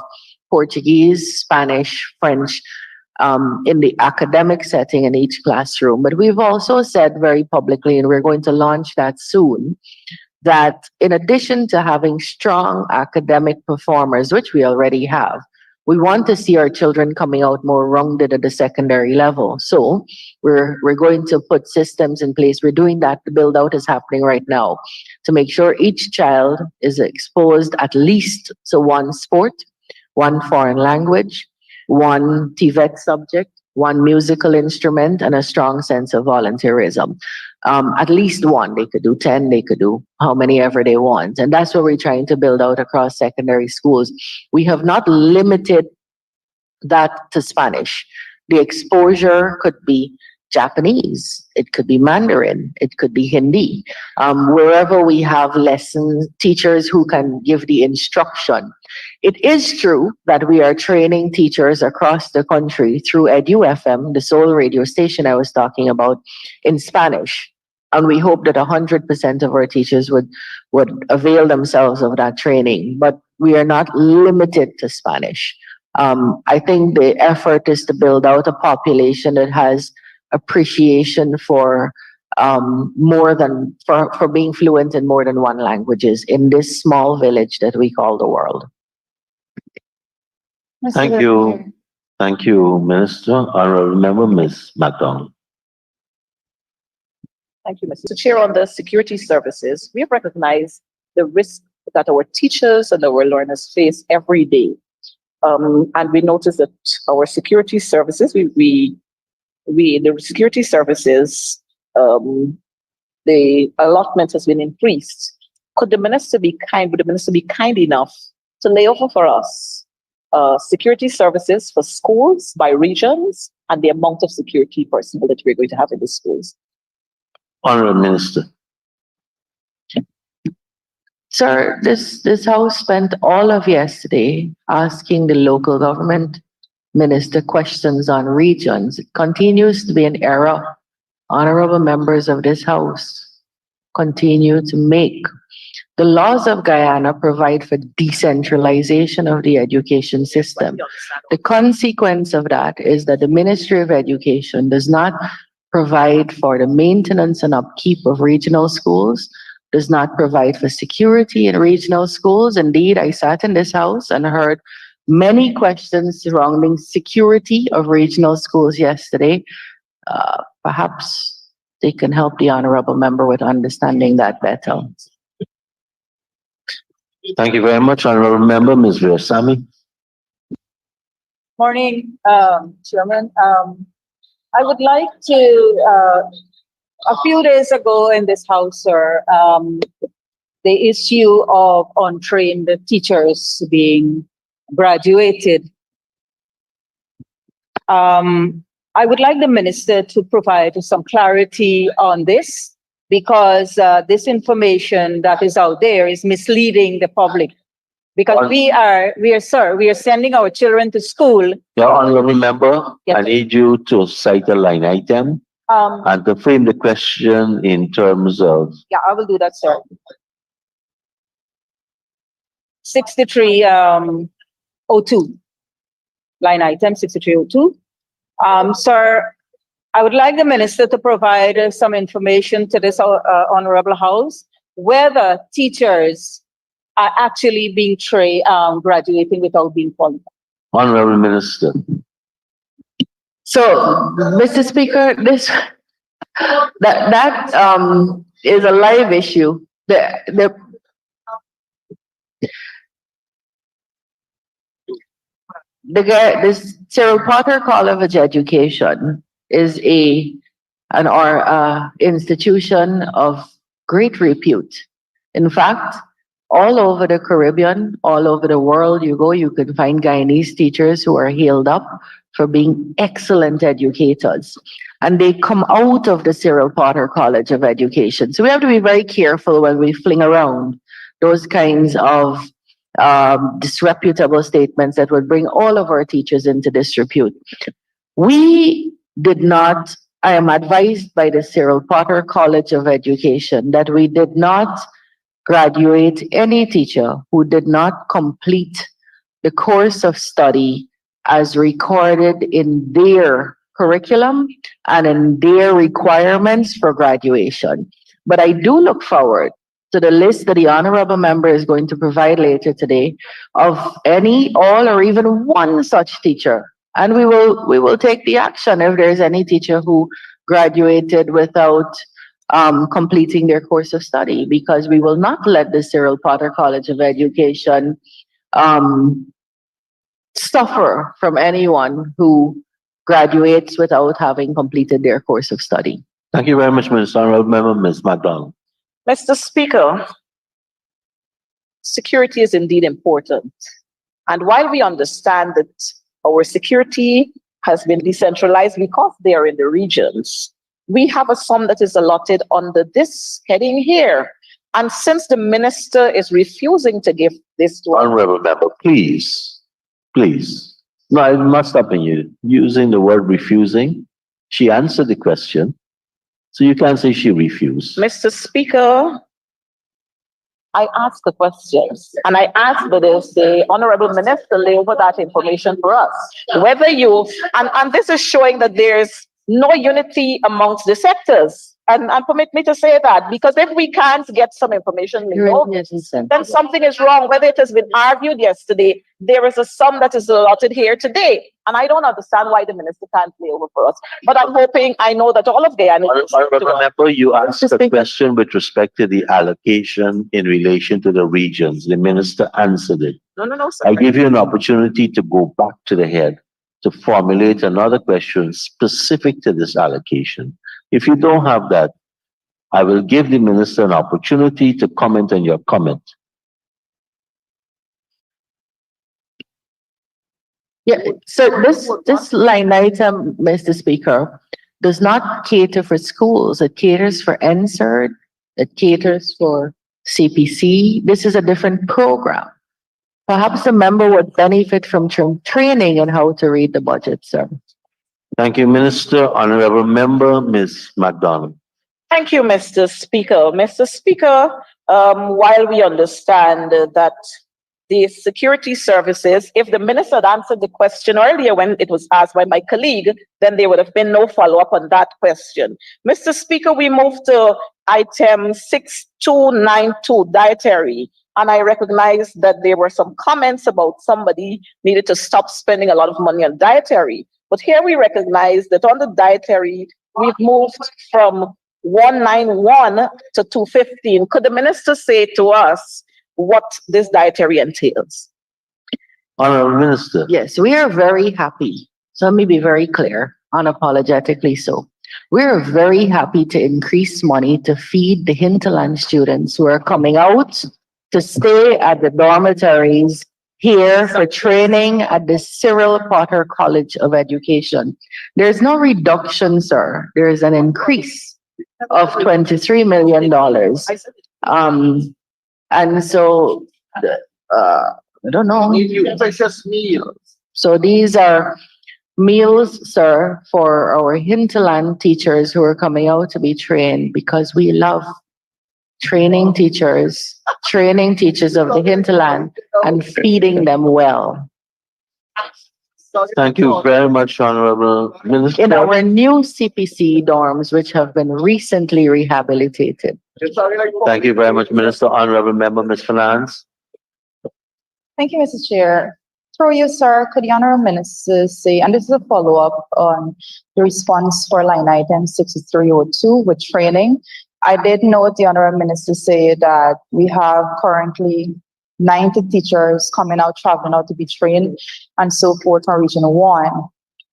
Portuguese, Spanish, French, in the academic setting in each classroom. But we've also said very publicly, and we're going to launch that soon, that in addition to having strong academic performers, which we already have, we want to see our children coming out more rounded at the secondary level. So we're going to put systems in place. We're doing that. The build out is happening right now to make sure each child is exposed at least to one sport, one foreign language, one TVET subject, one musical instrument, and a strong sense of volunteerism. At least one. They could do 10, they could do how many ever they want. And that's what we're trying to build out across secondary schools. We have not limited that to Spanish. The exposure could be Japanese, it could be Mandarin, it could be Hindi. Wherever we have lessons, teachers who can give the instruction. It is true that we are training teachers across the country through EduFM, the sole radio station I was talking about, in Spanish. And we hope that 100% of our teachers would avail themselves of that training. But we are not limited to Spanish. I think the effort is to build out a population that has appreciation for for being fluent in more than one languages in this small village that we call the world. Thank you. Thank you, Minister. Honorable Member, Ms. MacDonald. Thank you, Mr. Chair. On the security services, we have recognized the risk that our teachers and our learners face every day. And we noticed that our security services, the security services, the allotment has been increased. Would the minister be kind enough to lay over for us security services for schools by regions and the amount of security personnel that we're going to have in the schools? Honorable Minister. Sir, this House spent all of yesterday asking the local government minister questions on regions. It continues to be an error. Honorable members of this House continue to make. The laws of Guyana provide for decentralization of the education system. The consequence of that is that the Ministry of Education does not provide for the maintenance and upkeep of regional schools, does not provide for security in regional schools. Indeed, I sat in this House and heard many questions surrounding security of regional schools yesterday. Perhaps they can help the honorable member with understanding that better. Thank you very much, Honorable Member. Ms. Virasamy. Morning, Chairman. I would like to, a few days ago in this House, sir, the issue of untrained teachers being graduated. I would like the minister to provide some clarity on this, because this information that is out there is misleading the public. Because we are sending our children to school. Your Honorable Member, Yes. I need you to cite a line item and to frame the question in terms of. Yeah, I will do that, sir. 6302, line item 6302. Sir, I would like the minister to provide some information to this honorable House, whether teachers are actually being graduating without being qualified. Honorable Minister. So, Mr. Speaker, that is a live issue. The this Cyril Potter College of Education is an institution of great repute. In fact, all over the Caribbean, all over the world you go, you can find Guyanese teachers who are hailed up for being excellent educators. And they come out of the Cyril Potter College of Education. So we have to be very careful when we fling around those kinds of disreputable statements that would bring all of our teachers into disrepute. We did not, I am advised by the Cyril Potter College of Education that we did not graduate any teacher who did not complete the course of study as recorded in their curriculum and in their requirements for graduation. But I do look forward to the list that the honorable member is going to provide later today of any, all, or even one such teacher. And we will take the action if there's any teacher who graduated without completing their course of study, because we will not let the Cyril Potter College of Education suffer from anyone who graduates without having completed their course of study. Thank you very much, Mr. Honorable Member. Ms. McDonald. Mr. Speaker, security is indeed important. And while we understand that our security has been decentralized because they are in the regions, we have a sum that is allotted under this heading here. And since the minister is refusing to give this to us. Honorable Member, please. No, I must stop you using the word refusing. She answered the question, so you can't say she refused. Mr. Speaker, I asked the questions, and I asked the honorable minister lay over that information for us. Whether you, and this is showing that there's no unity amongst the sectors. And permit me to say that, because if we can't get some information, then something is wrong. Whether it has been argued yesterday, there is a sum that is allotted here today. And I don't understand why the minister can't play over for us. But I'm hoping, I know that all of Guyana. Remember, you asked a question with respect to the allocation in relation to the regions. The minister answered it. No, sir. I give you an opportunity to go back to the head to formulate another question specific to this allocation. If you don't have that, I will give the minister an opportunity to comment on your comment. Yeah, so this line item, Mr. Speaker, does not cater for schools. It caters for NSERD. It caters for CPC. This is a different program. Perhaps the member would benefit from training on how to read the budget, sir. Thank you, Minister. Honorable Member, Ms. MacDonald. Thank you, Mr. Speaker. Mr. Speaker, while we understand that the security services, if the minister had answered the question earlier when it was asked by my colleague, then there would have been no follow-up on that question. Mr. Speaker, we move to item 6292, dietary. And I recognize that there were some comments about somebody needed to stop spending a lot of money on dietary. But here we recognize that on the dietary, we've moved from 191 to 215. Could the minister say to us what this dietary entails? Honorable Minister. Yes, we are very happy. So let me be very clear, unapologetically so. We are very happy to increase money to feed the hinterland students who are coming out to stay at the dormitories here for training at the Cyril Potter College of Education. There's no reduction, sir. There is an increase of $23 million. And so, I don't know. So these are meals, sir, for our hinterland teachers who are coming out to be trained, because we love training teachers of the hinterland and feeding them well. Thank you very much, Honorable Minister. In our new CPC dorms, which have been recently rehabilitated. Thank you very much, Minister. Honorable Member, Ms. Finance. Thank you, Mr. Chair. Through you, sir, could the Honorable Minister say, and this is a follow-up on the response for line item 6302 with training. I did note the Honorable Minister say that we have currently 90 teachers coming out, traveling out to be trained and so forth from Region 1.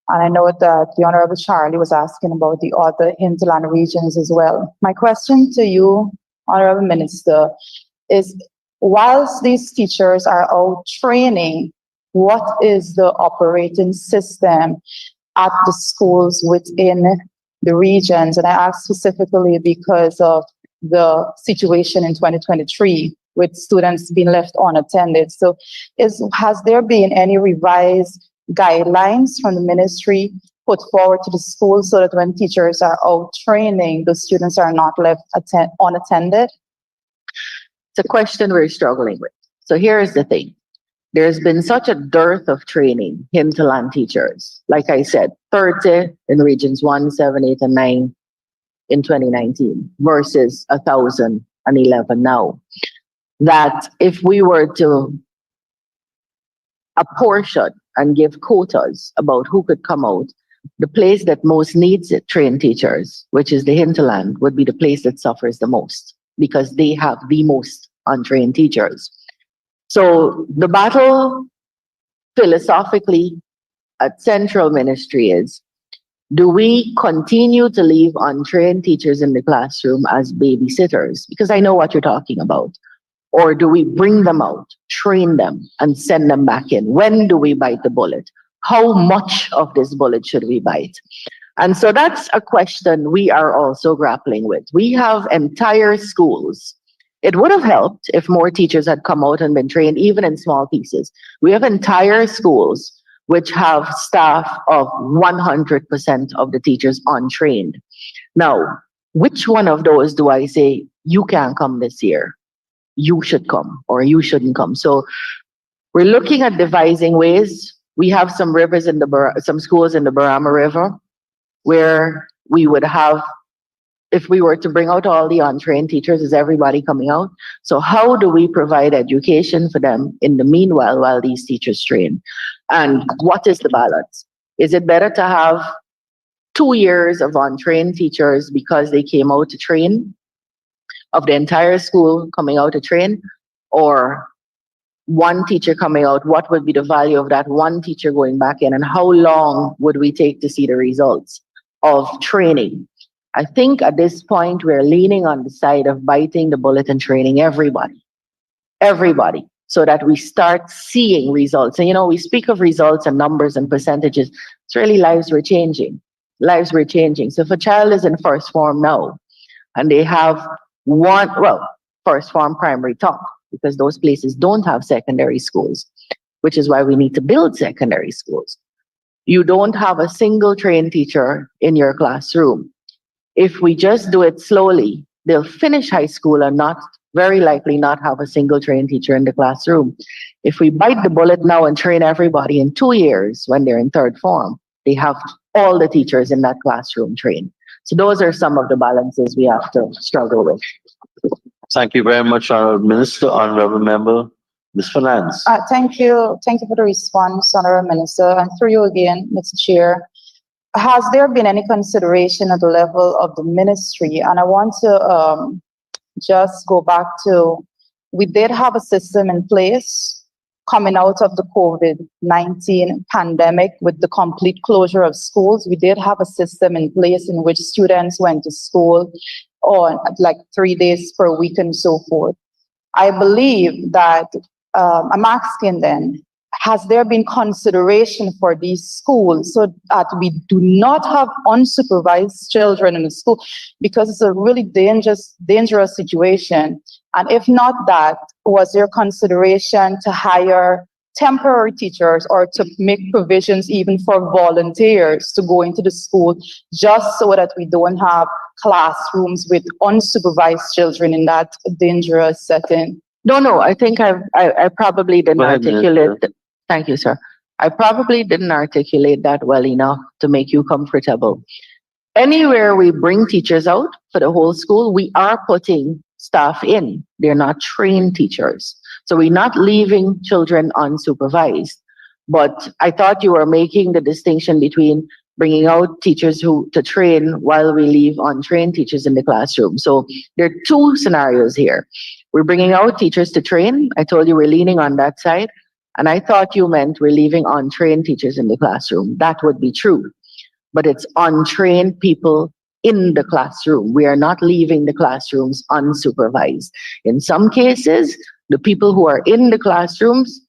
And I know that the Honorable Charlie was asking about the other hinterland regions as well. My question to you, Honorable Minister, is whilst these teachers are out training, what is the operating system at the schools within the regions? And I ask specifically because of the situation in 2023 with students being left unattended. So has there been any revised guidelines from the ministry put forward to the schools so that when teachers are out training, the students are not left unattended? It's a question we're struggling with. So here's the thing. There's been such a dearth of training hinterland teachers. Like I said, 30 in regions 1, 7, 8, and 9 in 2019 versus 1,011 now. That if we were to apportion and give quotas about who could come out, the place that most needs it, trained teachers, which is the hinterland, would be the place that suffers the most because they have the most untrained teachers. So the battle philosophically at Central Ministry is, do we continue to leave untrained teachers in the classroom as babysitters? Because I know what you're talking about. Or do we bring them out, train them, and send them back in? When do we bite the bullet? How much of this bullet should we bite? And so that's a question we are also grappling with. We have entire schools. It would have helped if more teachers had come out and been trained, even in small pieces. We have entire schools which have staff of 100% of the teachers untrained. Now, which one of those do I say, you can't come this year? You should come or you shouldn't come. So we're looking at devising ways. We have some rivers in some schools in the Barama River where we would have, if we were to bring out all the untrained teachers, is everybody coming out? So how do we provide education for them in the meanwhile while these teachers train? And what is the balance? Is it better to have 2 years of untrained teachers because they came out to train, of the entire school coming out to train, or one teacher coming out? What would be the value of that one teacher going back in, and how long would we take to see the results of training? I think at this point we're leaning on the side of biting the bullet and training everybody, so that we start seeing results. And we speak of results and numbers and percentages. It's really lives we're changing. So if a child is in first form now and they have first form primary top, because those places don't have secondary schools, which is why we need to build secondary schools. You don't have a single trained teacher in your classroom. If we just do it slowly, they'll finish high school and very likely not have a single trained teacher in the classroom. If we bite the bullet now and train everybody in 2 years when they're in third form, they have all the teachers in that classroom trained. So those are some of the balances we have to struggle with. Thank you very much, Honorable Minister. Honorable Member, Ms. Finance. Thank you. Thank you for the response, Honorable Minister. And through you again, Mr. Chair. Has there been any consideration at the level of the ministry? And I want to just go back to, we did have a system in place coming out of the COVID-19 pandemic with the complete closure of schools. We did have a system in place in which students went to school on like 3 days per week and so forth. I believe that, I'm asking then, has there been consideration for these schools so that we do not have unsupervised children in the school? Because it's a really dangerous situation. And if not that, was there consideration to hire temporary teachers or to make provisions even for volunteers to go into the school, just so that we don't have classrooms with unsupervised children in that dangerous setting? No, I think I probably didn't Go ahead, articulate. Minister. Thank you, sir. I probably didn't articulate that well enough to make you comfortable. Anywhere we bring teachers out for the whole school, we are putting staff in. They're not trained teachers. So we're not leaving children unsupervised. But I thought you were making the distinction between bringing out teachers to train while we leave untrained teachers in the classroom. So there are two scenarios here. We're bringing out teachers to train. I told you we're leaning on that side. And I thought you meant we're leaving untrained teachers in the classroom. That would be true. But it's untrained people in the classroom. We are not leaving the classrooms unsupervised. In some cases, the people who are in the classrooms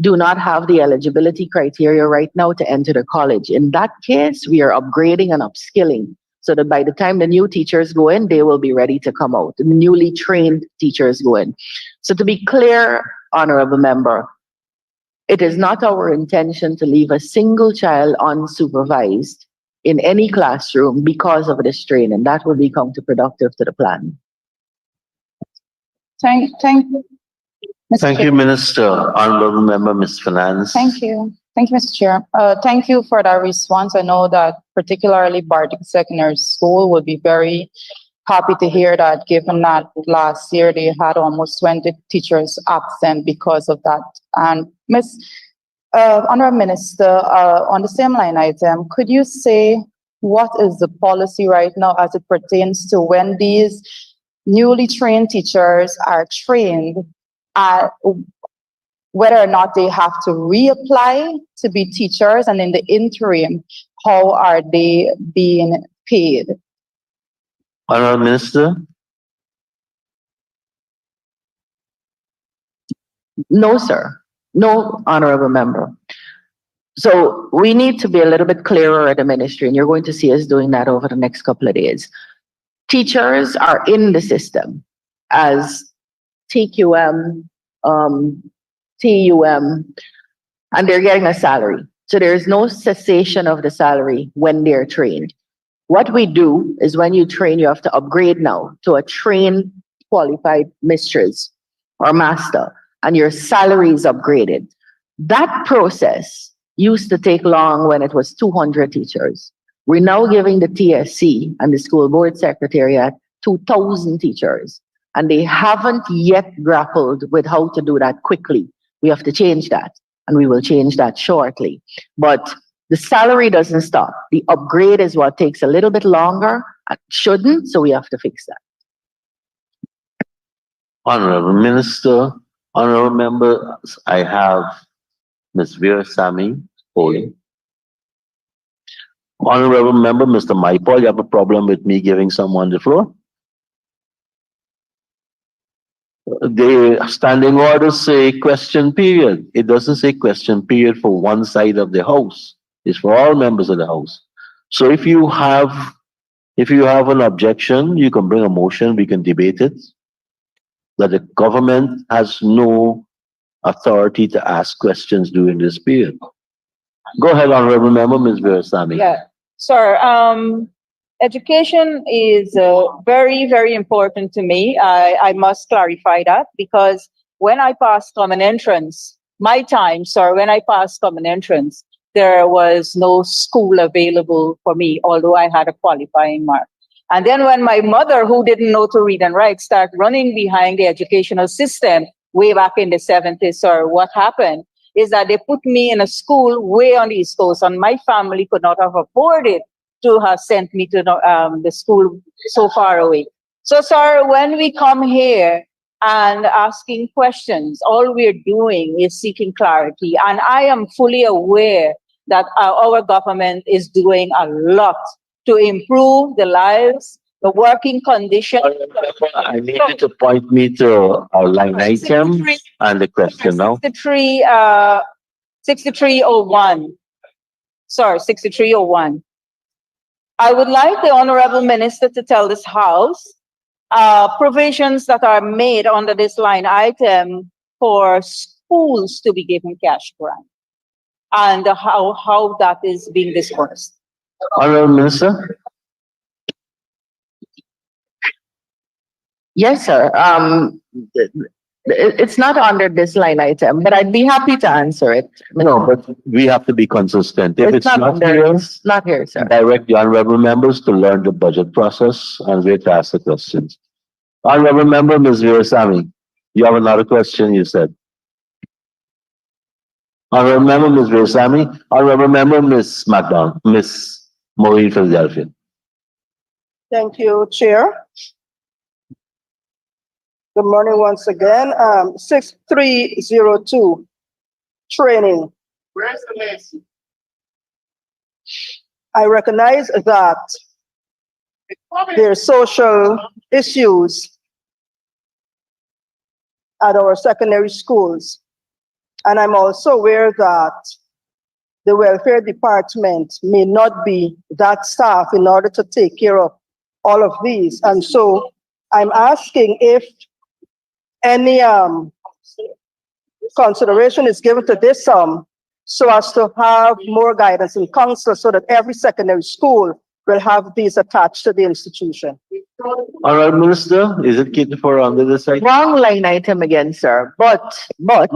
do not have the eligibility criteria right now to enter the college. In that case, we are upgrading and upskilling so that by the time the new teachers go in, they will be ready to come out. The newly trained teachers go in. So to be clear, Honorable Member, it is not our intention to leave a single child unsupervised in any classroom because of this strain, and that will be counterproductive to the plan. Thank you. Mr. Thank Chair. you, Minister. Honorable Member, Ms. Finance. Thank you. Thank you, Mr. Chair. Thank you for that response. I know that particularly Bardic Secondary School would be very happy to hear that, given that last year they had almost 20 teachers absent because of that. And Honorable Minister, on the same line item, could you say what is the policy right now as it pertains to when these newly trained teachers are trained, whether or not they have to reapply to be teachers, and in the interim, how are they being paid? Honorable Minister. No, sir. No, Honorable Member. So we need to be a little bit clearer at the ministry, and you're going to see us doing that over the next couple of days. Teachers are in the system as TQM, TUM, and they're getting a salary. So there's no cessation of the salary when they're trained. What we do is when you train, you have to upgrade now to a trained, qualified mistress or master, and your salary is upgraded. That process used to take long when it was 200 teachers. We're now giving the TSC and the school board secretariat 2,000 teachers, and they haven't yet grappled with how to do that quickly. We have to change that, and we will change that shortly. But the salary doesn't stop. The upgrade is what takes a little bit longer. It shouldn't, so we have to fix that. Honorable Minister, honorable members, I have Ms. Vera Sami polling. Honorable member, Mr. Maipol, you have a problem with me giving someone the floor? The standing orders say question period. It doesn't say question period for one side of the house. It's for all members of the house. So if you have an objection, you can bring a motion, we can debate it. That the government has no authority to ask questions during this period. Go ahead, honorable member, Ms. Vera Sami. Yeah, sir. Education is very, very important to me. I must clarify that because when I passed common entrance, my time, sir, when I passed common entrance, there was no school available for me, although I had a qualifying mark. And then when my mother, who didn't know to read and write, started running behind the educational system way back in the 70s, sir, what happened is that they put me in a school way on the East Coast, and my family could not have afforded to have sent me to the school so far away. So, sir, when we come here and asking questions, all we're doing is seeking clarity. And I am fully aware that our government is doing a lot to improve the lives, the working conditions. I need you to point me to our line item and the question now. 6301. Sorry, 6301. I would like the Honorable Minister to tell this House provisions that are made under this line item for schools to be given cash grant and how that is being dispersed. Honorable Minister. Yes, sir. It's not under this line item, but I'd be happy to answer it. No, but we have to be consistent. If it's not here, It's not here, sir. direct the honorable members to learn the budget process and wait to ask the questions. Honorable member, Ms. Vera Sami, you have another question, you said. Honorable member, Ms. Vera Sami. Honorable member, Ms. McDonald, Ms. Maureen Philadelphia. Thank you, Chair. Good morning once again. 6302, training. Where's the list? I recognize that there are social issues at our secondary schools. And I'm also aware that the welfare department may not be that staff in order to take care of all of these. And so I'm asking if any consideration is given to this so as to have more guidance and counsel so that every secondary school will have these attached to the institution. Honorable Minister, is it catered for under this item? Wrong line item again, sir. But No.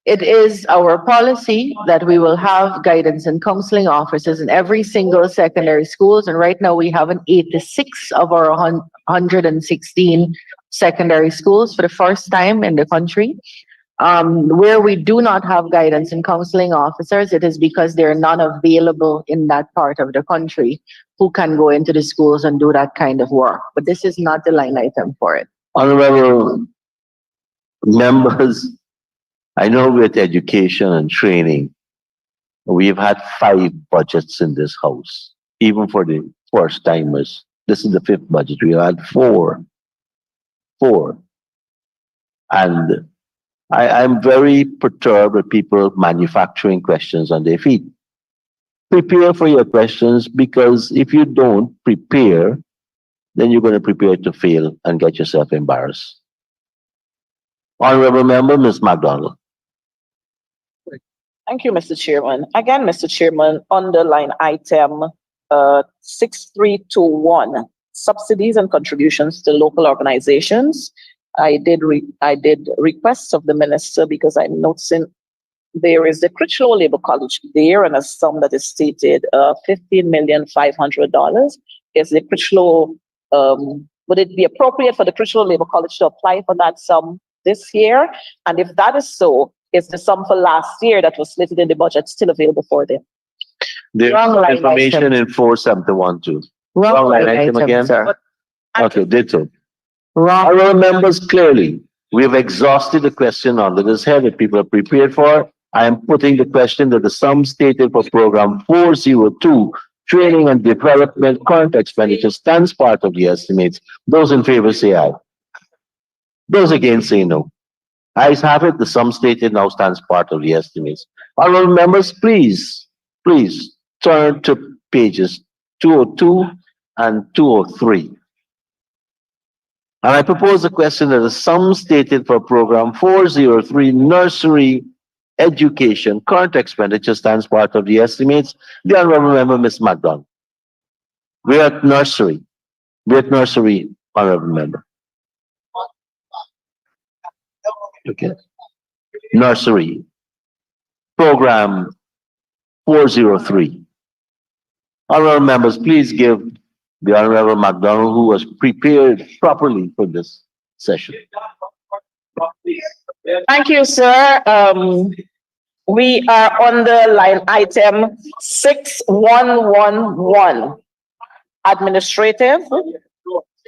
it is our policy that we will have guidance and counseling officers in every single secondary schools. And right now we have 86 of our 116 secondary schools for the first time in the country. Where we do not have guidance and counseling officers, it is because there are none available in that part of the country who can go into the schools and do that kind of work. But this is not the line item for it. Honorable members, I know with education and training, we've had 5 budgets in this house, even for the first timers. This is the 5th budget. We had 4. And I'm very perturbed with people manufacturing questions on their feet. Prepare for your questions, because if you don't prepare, then you're going to prepare to fail and get yourself embarrassed. Honorable member, Ms. McDonald. Thank you, Mr. Chairman. Again, Mr. Chairman, under line item 6321, subsidies and contributions to local organizations. I did requests of the minister because I'm noticing there is the Critchlow Labour College there, and a sum that is stated $15,500,000. Is the Critchlow, would it be appropriate for the Critchlow Labour College to apply for that sum this year? And if that is so, is the sum for last year that was slated in the budget still available for them? There's Wrong line information item. in 471 too. Wrong line line item again? sir. Okay, ditto. I Wrong. remember clearly, we have exhausted the question under this head that people are prepared for. I am putting the question that the sum stated for program 402, training and development current expenditure stands part of the estimates. Those in favor say aye. Those against say no. Ayes have it, the sum stated now stands part of the estimates. Honorable members, please turn to pages 202 and 203. And I propose the question that the sum stated for program 403 nursery education current expenditure stands part of the estimates. The honorable member, Ms. McDonald. We're at nursery. Honorable member. Okay. Nursery. Program 403. Honorable members, please give the Honorable McDonald, who was prepared properly for this session. Thank you, sir. We are on the line item 6111, administrative.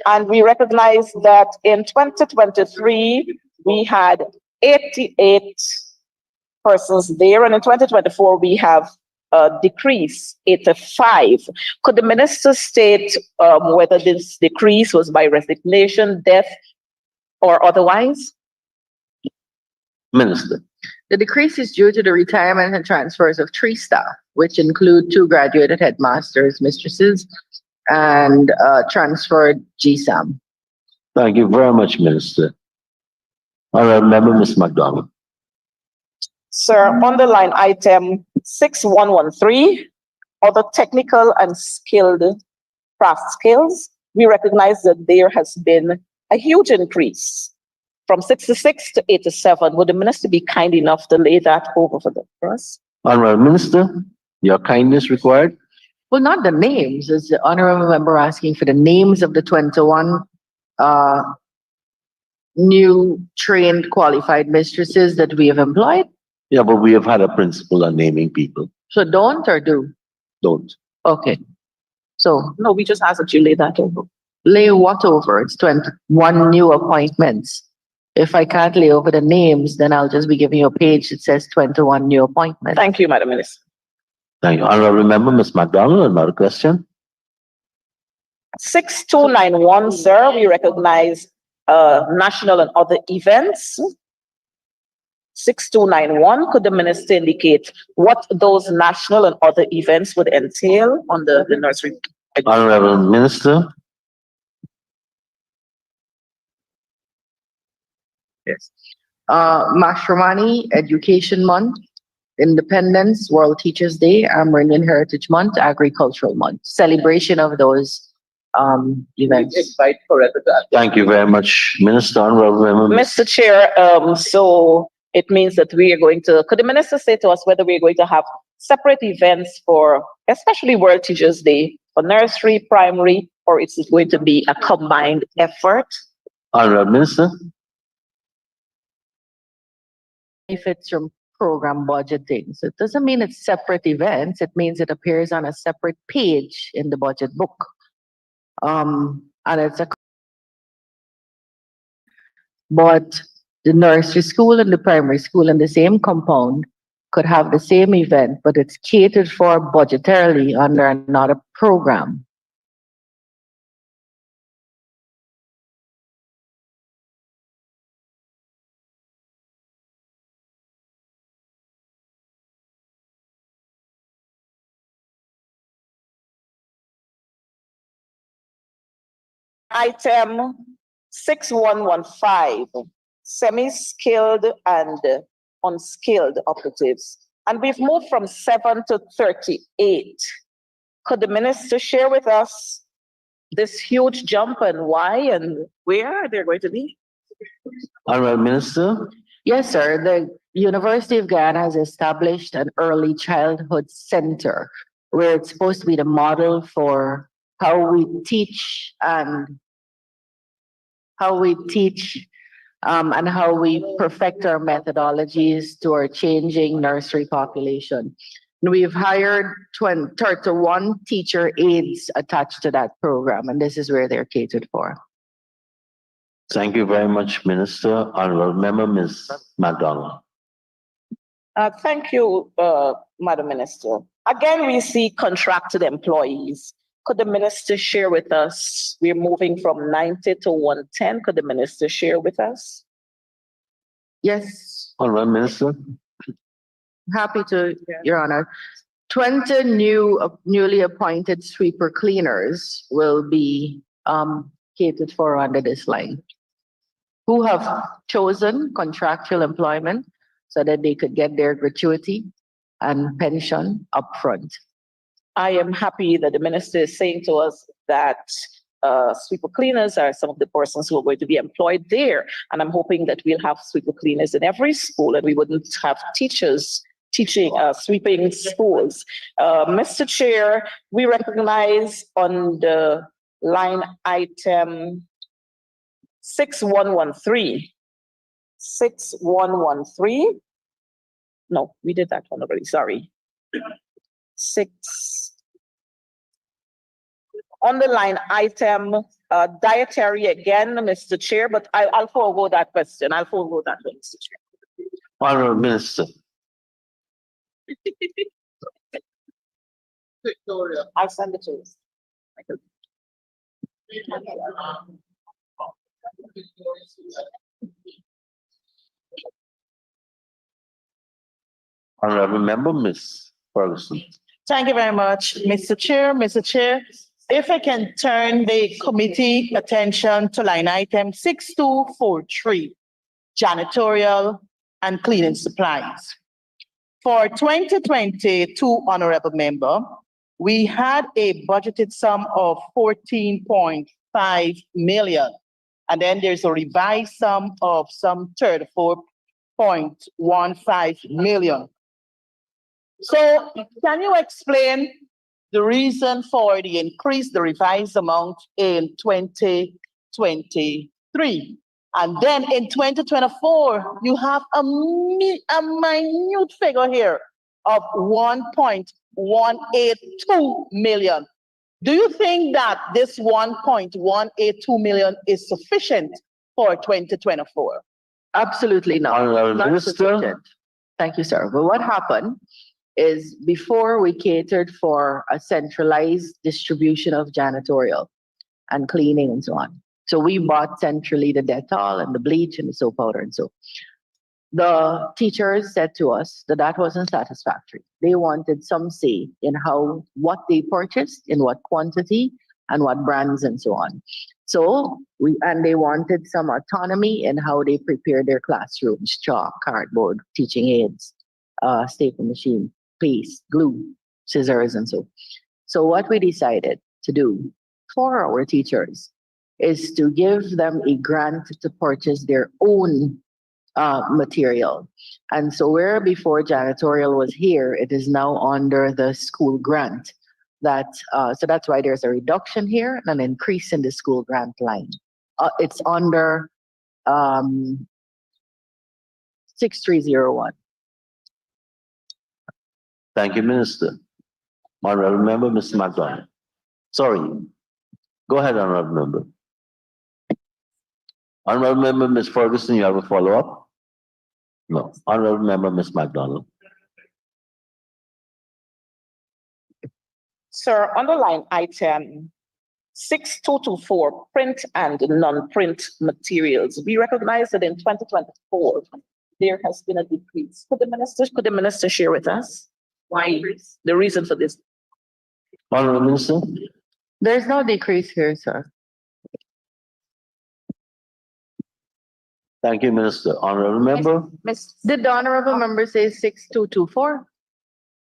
And we recognize that in 2023, we had 88 persons there, and in 2024, we have decrease 85. Could the minister state whether this decrease was by resignation, death, or otherwise? Minister. The decrease is due to the retirement and transfers of 3 staff, which include 2 graduated headmasters, mistresses, and transferred GSAM. Thank you very much, Minister. Honorable member, Ms. McDonald. Sir, on the line item 6113, other technical and skilled craft skills, we recognize that there has been a huge increase from 66 to 87. Would the minister be kind enough to lay that over for us? Honorable Minister, your kindness required. Well, not the names. Is the honorable member asking for the names of the 21 new trained qualified mistresses that we have employed? Yeah, but we have had a principle on naming people. So don't or do? Don't. Okay. So No, we just ask that you lay that over. lay what over? It's 21 new appointments. If I can't lay over the names, then I'll just be giving you a page that says 21 new appointments. Thank you, Madam Minister. Thank you. Honorable member, Ms. McDonald, another question. 6291, sir, we recognize national and other events. 6291, could the minister indicate what those national and other events would entail on the nursery? Honorable Minister. Yes. Mashramani Education Month, Independence, World Teachers Day, Amerindian Heritage Month, Agricultural Month. Celebration of those events. Thank you very much, Minister. Honorable member. Mr. Chair, so it means that we are going to, could the minister say to us whether we are going to have separate events for, especially World Teachers Day, for nursery, primary, or is it going to be a combined effort? Honorable Minister. Benefits from program budgeting. So it doesn't mean it's separate events. It means it appears on a separate page in the budget book. And it's but the nursery school and the primary school in the same compound could have the same event, but it's catered for budgetarily under another program. Item 6115, semi-skilled and unskilled operatives. And we've moved from 7 to 38. Could the minister share with us this huge jump and why and where they're going to be? Honorable Minister. Yes, sir. The University of Guyana has established an early childhood center where it's supposed to be the model for how we teach and and how we perfect our methodologies to our changing nursery population. And we've hired 31 teacher aides attached to that program, and this is where they're catered for. Thank you very much, Minister. Honorable Member, Ms. MacDonald. Thank you, Madam Minister. Again, we see contracted employees. Could the minister share with us? We're moving from 90 to 110. Could the minister share with us? Yes, Honorable Minister. happy to, Your Honor. 20 newly appointed sweeper cleaners will be catered for under this line, who have chosen contractual employment so that they could get their gratuity and pension upfront. I am happy that the minister is saying to us that sweeper cleaners are some of the persons who are going to be employed there. And I'm hoping that we'll have sweeper cleaners in every school and we wouldn't have teachers teaching sweeping schools. Mr. Chair, we recognize on the line item 6113. 6113. No, we did that one already. Sorry. On the line item, dietary again, Mr. Chair, but I'll forego that question. I'll forego that one, Mr. Chair. Honorable Minister. Victoria. I'll send it to you. Honorable Member, Ms. Ferguson. Thank you very much, Mr. Chair. Mr. Chair, if I can turn the committee attention to line item 6243, janitorial and cleaning supplies. For 2022, Honorable Member, we had a budgeted sum of 14.5 million. And then there's a revised sum of some 34.15 million. So can you explain the reason for the increase, the revised amount in 2023? And then in 2024, you have a minute figure here of 1.182 million. Do you think that this 1.182 million is sufficient for 2024? Absolutely not. Honorable Not Minister. sufficient. Thank you, sir. But what happened is before we catered for a centralized distribution of janitorial and cleaning and so on. So we bought centrally the Dettol and the bleach and the soap powder and so. The teachers said to us that that wasn't satisfactory. They wanted some say in what they purchased, in what quantity, and what brands and so on. So they wanted some autonomy in how they prepare their classrooms: chalk, cardboard, teaching aids, staple machine, paste, glue, scissors, and so. So what we decided to do for our teachers is to give them a grant to purchase their own material. And so where before janitorial was here, it is now under the school grant. So that's why there's a reduction here and an increase in the school grant line. It's under 6301. Thank you, Minister. Honorable Member, Mr. MacDonald. Sorry. Go ahead, Honorable Member. Honorable Member, Ms. Ferguson, you have a follow-up? No. Honorable Member, Ms. MacDonald. Sir, on the line item 6224, print and non-print materials. We recognize that in 2024, there has been a decrease. Could the minister share with us why the reason for this? Honorable Minister. There's no decrease here, sir. Thank you, Minister. Honorable Member. Did the honorable member say 6224?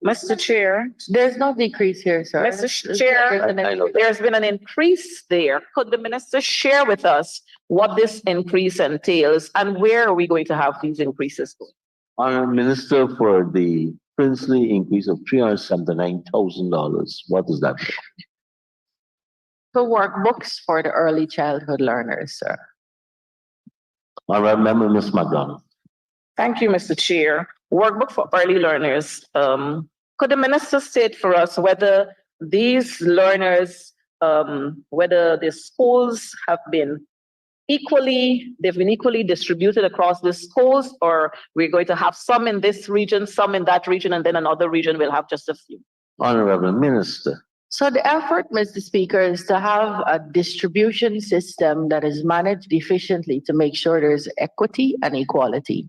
Mr. Chair. There's no decrease here, sir. Mr. Chair, I know. there's been an increase there. Could the minister share with us what this increase entails and where are we going to have these increases going? Honourable Minister, for the princely increase of $379,000, what is that? For workbooks for the early childhood learners, sir. Honourable Member Ms. McDonald. Thank you, Mr. Chair. Workbook for early learners. Could the minister state for us whether these learners, whether the schools have been they've been equally distributed across the schools, or we're going to have some in this region, some in that region, and then another region will have just a few? Honourable Minister. So the effort, Mr. Speaker, is to have a distribution system that is managed efficiently to make sure there's equity and equality.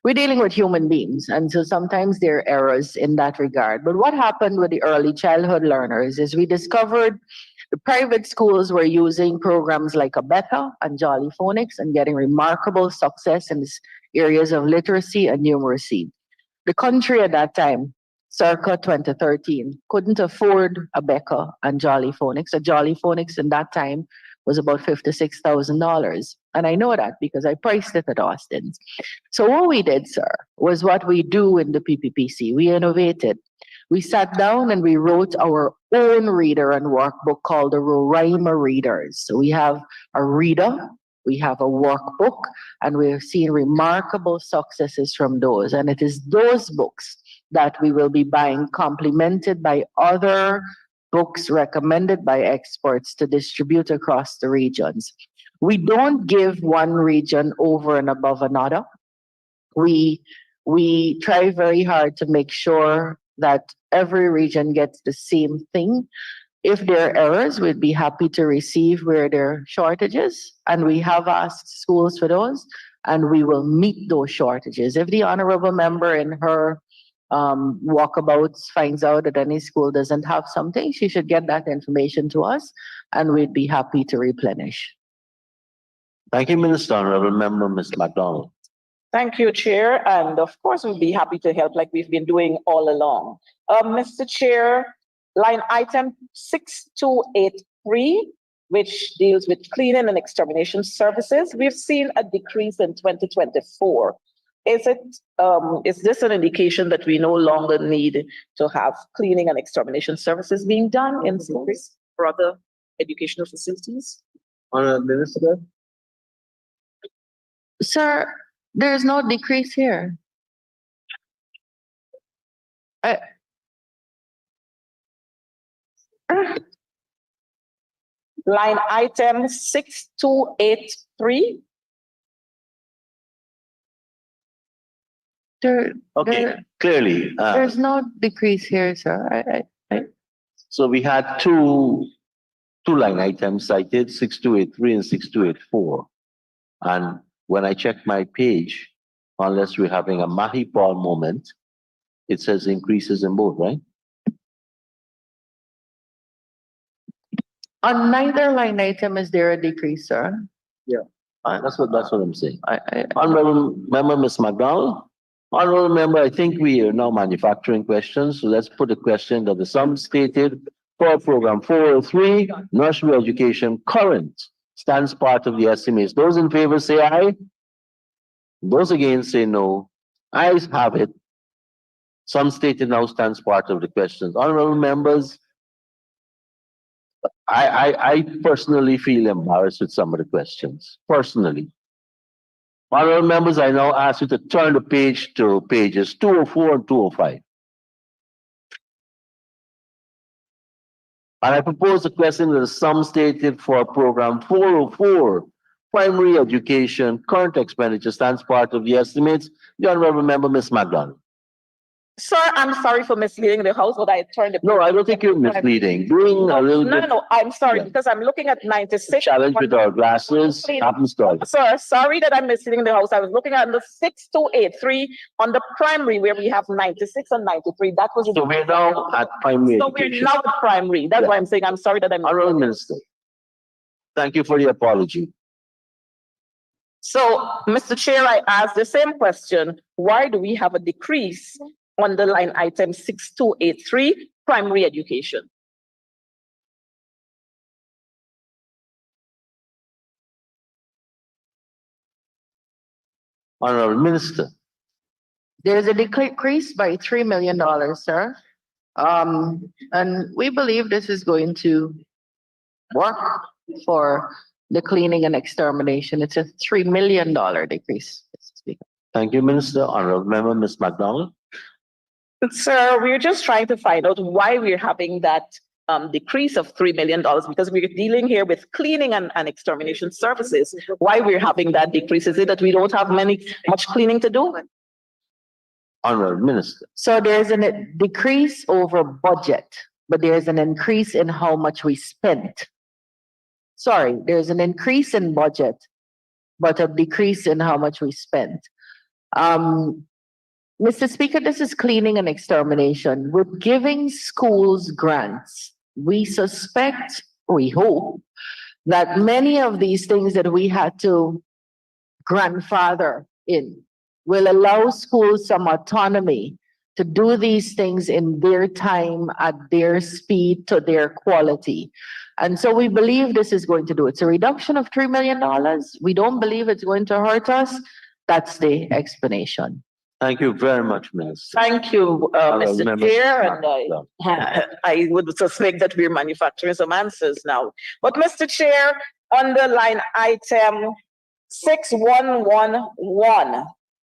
We're dealing with human beings, and so sometimes there are errors in that regard. But what happened with the early childhood learners is we discovered the private schools were using programs like Abeka and Jolly Phonics and getting remarkable success in these areas of literacy and numeracy. The country at that time, circa 2013, couldn't afford Abeka and Jolly Phonics. A Jolly Phonics in that time was about $56,000. And I know that because I priced it at Austin's. So what we did, sir, was what we do in the PPPC. We innovated. We sat down and we wrote our own reader and workbook called the Roraima Readers. So we have a reader, we have a workbook, and we've seen remarkable successes from those. And it is those books that we will be buying, complemented by other books recommended by experts to distribute across the regions. We don't give one region over and above another. We try very hard to make sure that every region gets the same thing. If there are errors, we'd be happy to receive where there are shortages, and we have asked schools for those, and we will meet those shortages. If the honorable member in her walkabouts finds out that any school doesn't have something, she should get that information to us, and we'd be happy to replenish. Thank you, Minister. Honourable Member Ms. McDonald. Thank you, Chair. And of course, we'll be happy to help like we've been doing all along. Mr. Chair, line item 6283, which deals with cleaning and extermination services. We've seen a decrease in 2024. Is this an indication that we no longer need to have cleaning and extermination services being done in schools or other educational facilities? Honourable Minister. Sir, there is no decrease here. Line item 6283. Clearly. There's no decrease here, sir. So we had two line items cited, 6283 and 6284. And when I check my page, unless we're having a Mahi Paul moment, it says increases in both, right? On neither line item is there a decrease, sir. Yeah. That's what I'm saying. Honourable Member Ms. McDonald. Honourable Member, I think we are now manufacturing questions. So let's put a question that the sum stated for program 403, nursery education current, stands part of the estimates. Those in favor say aye. Those against say no. Ayes have it. Sum stated now stands part of the questions. Honourable members, I personally feel embarrassed with some of the questions. Personally. Honourable members, I now ask you to turn the page to pages 204 and 205. And I propose a question that is sum stated for program 404, primary education, current expenditure stands part of the estimates. The Honourable Member, Ms. McDonald. Sir, I'm sorry for misleading the House, but I turned the No, I don't think you're misleading. Bring a little bit. No, I'm sorry, because I'm looking at 96. Challenge with our glasses. Happens to us. Sir, sorry that I'm misleading the House. I was looking at the 6283 on the primary where we have 96 and 93. That was. So we're now at primary So education. we're now at primary. That's why I'm saying I'm sorry that I'm. Honourable Minister, thank you for the apology. So, Mr. Chair, I asked the same question. Why do we have a decrease on the line item 6283, primary education? Honourable Minister. There is a decrease by $3 million, sir. And we believe this is going to work for the cleaning and extermination. It's a $3 million decrease, Mr. Speaker. Thank you, Minister. Honorable Member, Ms. McDonald. Sir, we're just trying to find out why we're having that decrease of $3 million, because we're dealing here with cleaning and extermination services. Why we're having that decrease? Is it that we don't have much cleaning to do? Honorable Minister. So there's a decrease over budget, but there's an increase in how much we spent. Sorry, there's an increase in budget, but a decrease in how much we spent. Mr. Speaker, this is cleaning and extermination. We're giving schools grants. We suspect, we hope, that many of these things that we had to grandfather in will allow schools some autonomy to do these things in their time, at their speed, to their quality. And so we believe this is going to do it. It's a reduction of $3 million. We don't believe it's going to hurt us. That's the explanation. Thank you very much, Minister. Thank you, Mr. Member Chair, and McDonald. I would suspect that we're manufacturing some answers now. But Mr. Chair, on the line item 6111,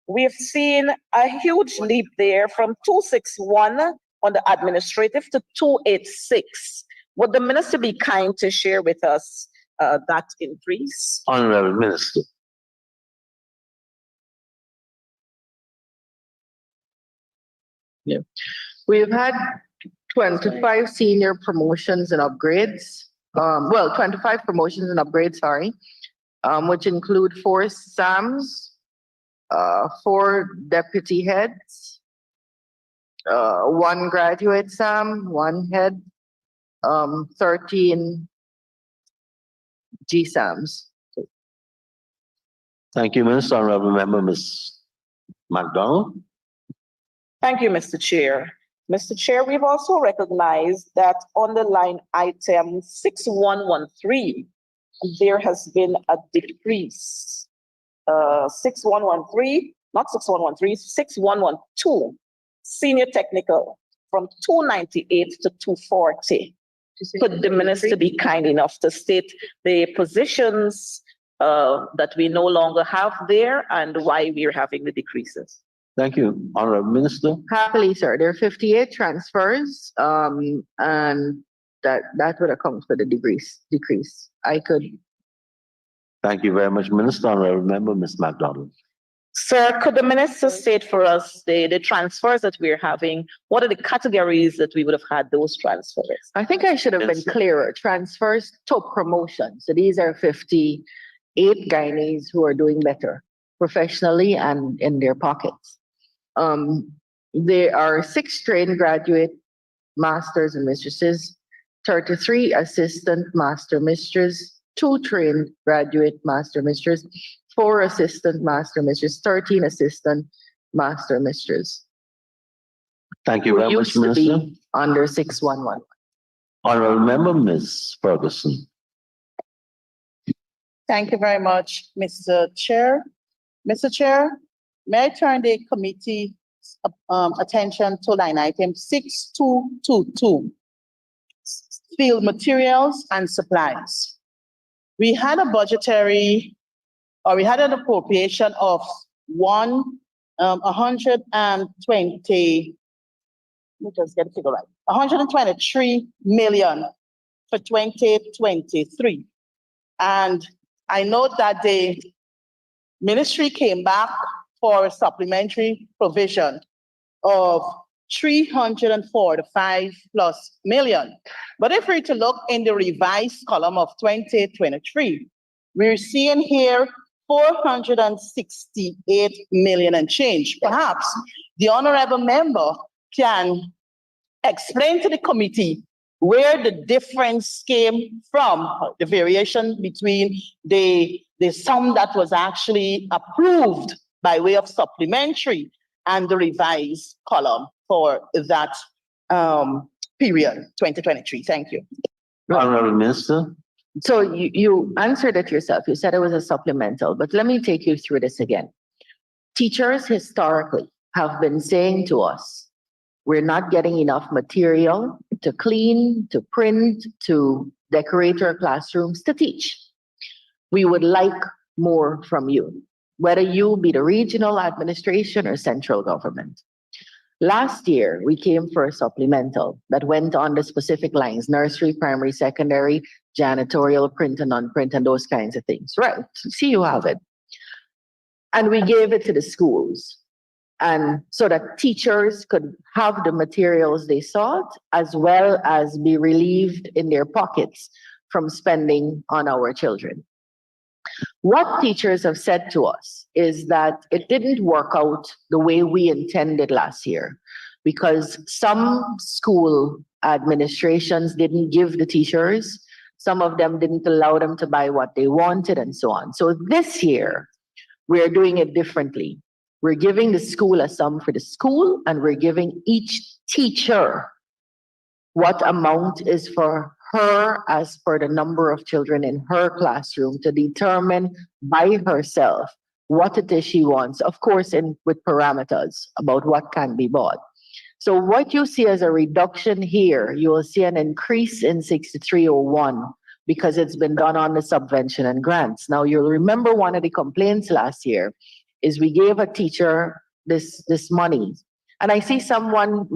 we've seen a huge leap there from 261 on the administrative to 286. Would the minister be kind to share with us that increase? Honorable Minister. Yeah. We've had 25 senior promotions and upgrades. 25 promotions and upgrades, sorry, which include 4 SAMs, 4 deputy heads, 1 graduate SAM, 1 head, 13 GSAMs. Thank you, Minister. Honorable Member, Ms. McDonald. Thank you, Mr. Chair. Mr. Chair, we've also recognized that on the line item 6113, there has been a decrease. 6113, not 6113, 6112, senior technical, from 298 to 240. Could the minister be kind enough to state the positions that we no longer have there and why we're having the decreases? Thank you. Honorable Minister. Happily, sir. There are 58 transfers, and that would account for the decrease. I could. Thank you very much, Minister. Honorable Member, Ms. McDonald. Sir, could the minister state for us the transfers that we're having? What are the categories that we would have had those transfers? I think I should have been clearer. Transfers to promotions. So these are 58 gynaes who are doing better professionally and in their pockets. There are 6 trained graduate masters and mistresses, 33 assistant master mistresses, 2 trained graduate master mistresses, 4 assistant master mistresses, 13 assistant master mistresses. Thank you very much, Minister. Under 611. Honorable Member, Ms. Ferguson. Thank you very much, Mr. Chair. Mr. Chair, may I turn the committee attention to line item 6222, field materials and supplies. We had an appropriation of 123 million for 2023. And I note that the ministry came back for a supplementary provision of 345 plus million. But if we're to look in the revised column of 2023, we're seeing here 468 million and change. Perhaps the honorable member can explain to the committee where the difference came from, the variation between the sum that was actually approved by way of supplementary and the revised column for that period, 2023. Thank you. Honorable Minister. So you answered it yourself. You said it was a supplemental, but let me take you through this again. Teachers historically have been saying to us, we're not getting enough material to clean, to print, to decorate our classrooms, to teach. We would like more from you, whether you be the regional administration or central government. Last year, we came for a supplemental that went on the specific lines, nursery, primary, secondary, janitorial, print and non-print, and those kinds of things. Right, see you have it. And we gave it to the schools, and so that teachers could have the materials they sought, as well as be relieved in their pockets from spending on our children. What teachers have said to us is that it didn't work out the way we intended last year, because some school administrations didn't give the teachers, some of them didn't allow them to buy what they wanted, and so on. So this year, we're doing it differently. We're giving the school a sum for the school, and we're giving each teacher what amount is for her as per the number of children in her classroom to determine by herself what it is she wants, of course, with parameters about what can be bought. So what you see as a reduction here, you will see an increase in 6301 because it's been done on the subvention and grants. Now, you'll remember one of the complaints last year is we gave a teacher this money. And I see someone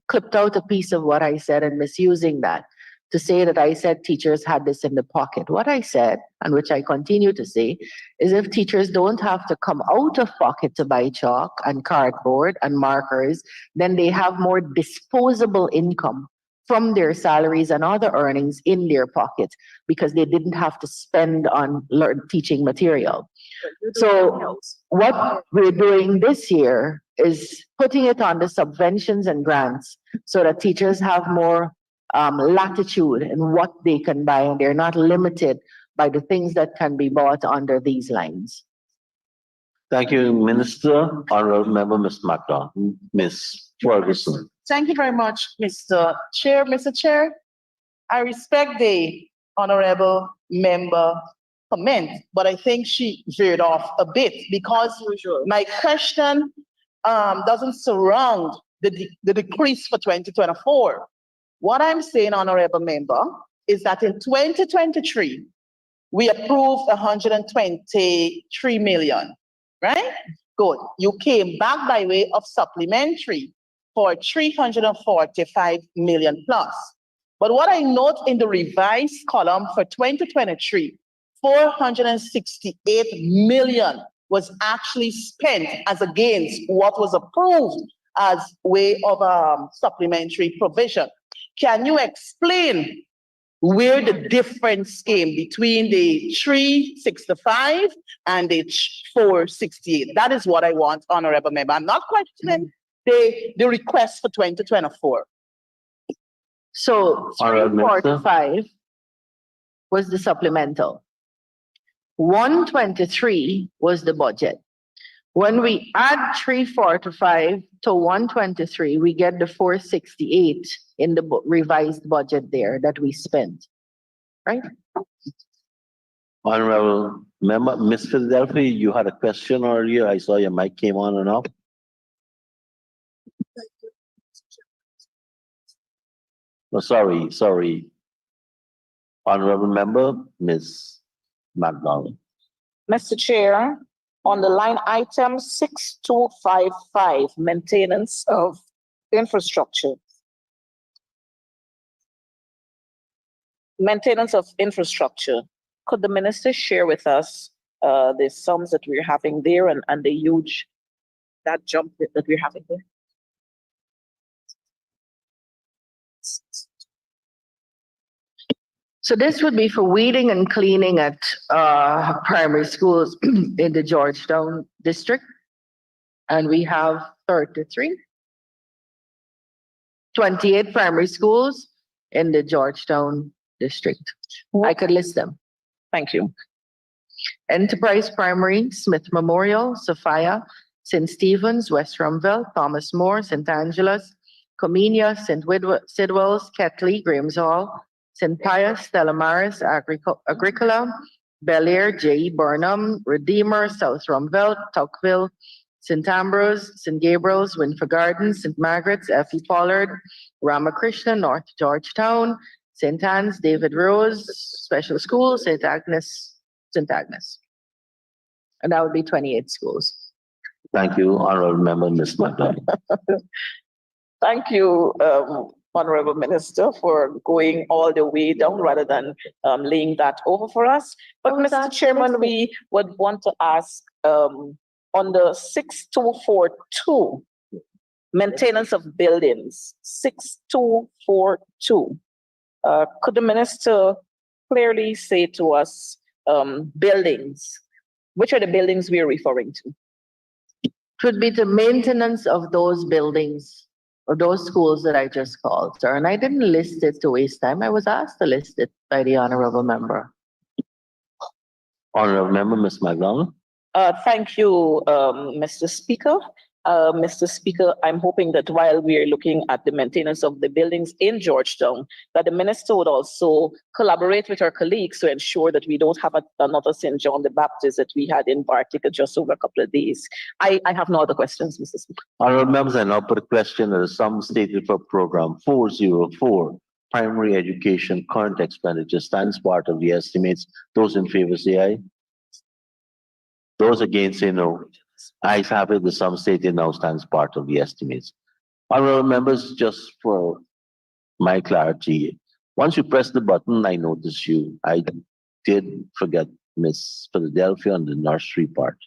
clipped out a piece of what I said and misusing that to say that I said teachers had this in the pocket. What I said, and which I continue to say, is if teachers don't have to come out of pocket to buy chalk and cardboard and markers, then they have more disposable income from their salaries and other earnings in their pocket because they didn't have to spend on teaching material. So what we're doing this year is putting it on the subventions and grants so that teachers have more latitude in what they can buy, and they're not limited by the things that can be bought under these lines. Thank you, Minister. Honorable Member, Ms. McDonald. Ms. Ferguson. Thank you very much, Mr. Chair. Mr. Chair, I respect the honorable member comment, but I think she veered off a bit because my question doesn't surround the decrease for 2024. What I'm saying, honorable member, is that in 2023, we approved 123 million, right? Good. You came back by way of supplementary for 345 million plus. But what I note in the revised column for 2023, 468 million was actually spent as against what was approved as way of supplementary provision. Can you explain where the difference came between the 365 and the 468? That is what I want, honorable member. I'm not questioning the request for 2024. So 345 was the supplemental. 123 was the budget. When we add 345 to 123, we get the 468 in the revised budget there that we spent, right? Honorable Member, Ms. Philadelphia, you had a question earlier. I saw your mic came on and off. Oh, sorry. Honorable Member, Ms. McDonald. Mr. Chair, on the line item 6255, maintenance of infrastructure. Maintenance of infrastructure. Could the minister share with us the sums that we're having there and the huge, that jump that we're having there? So this would be for weeding and cleaning at primary schools in the Georgetown district. And we have 28 primary schools in the Georgetown district. I could list them. Thank you. Enterprise Primary, Smith Memorial, Sophia, St. Stephen's, West Rumville, Thomas More, St. Angela's, Comenia, St. Sidwell's, Ketley, Graham's Hall, St. Pius, Stella Maris, Agricola, Bel Air, J. Burnham, Redeemer, South Rumville, Tuckville, St. Ambrose, St. Gabriel's, Winfrey Gardens, St. Margaret's, F.E. Pollard, Ramakrishna, North Georgetown, St. Anne's, David Rose, Special School, St. Agnes, St. Agnes. And that would be 28 schools. Thank you, Honorable Member, Ms. McDonald. Thank you, Honorable Minister, for going all the way down rather than laying that over for us. But Mr. Chairman, we would want to ask on the 6242, maintenance of buildings, 6242. Could the minister clearly say to us buildings? Which are the buildings we are referring to? It would be the maintenance of those buildings or those schools that I just called, sir. And I didn't list it to waste time. I was asked to list it by the honorable member. Honorable Member, Ms. McDonald. Thank you, Mr. Speaker. Mr. Speaker, I'm hoping that while we are looking at the maintenance of the buildings in Georgetown, that the minister would also collaborate with our colleagues to ensure that we don't have another St. John the Baptist that we had in Bartica just over a couple of days. I have no other questions, Mr. Speaker. Honorable Members, I now put a question that the sum stated for Program 404, Primary Education Current Expenditure, stands part of the estimates. Those in favor say aye. Those against say no. Ayes have it, the sum stated now stands part of the estimates. Honorable Members, just for my clarity, once you press the button, I notice you. I did forget Miss Philadelphia on the nursery part.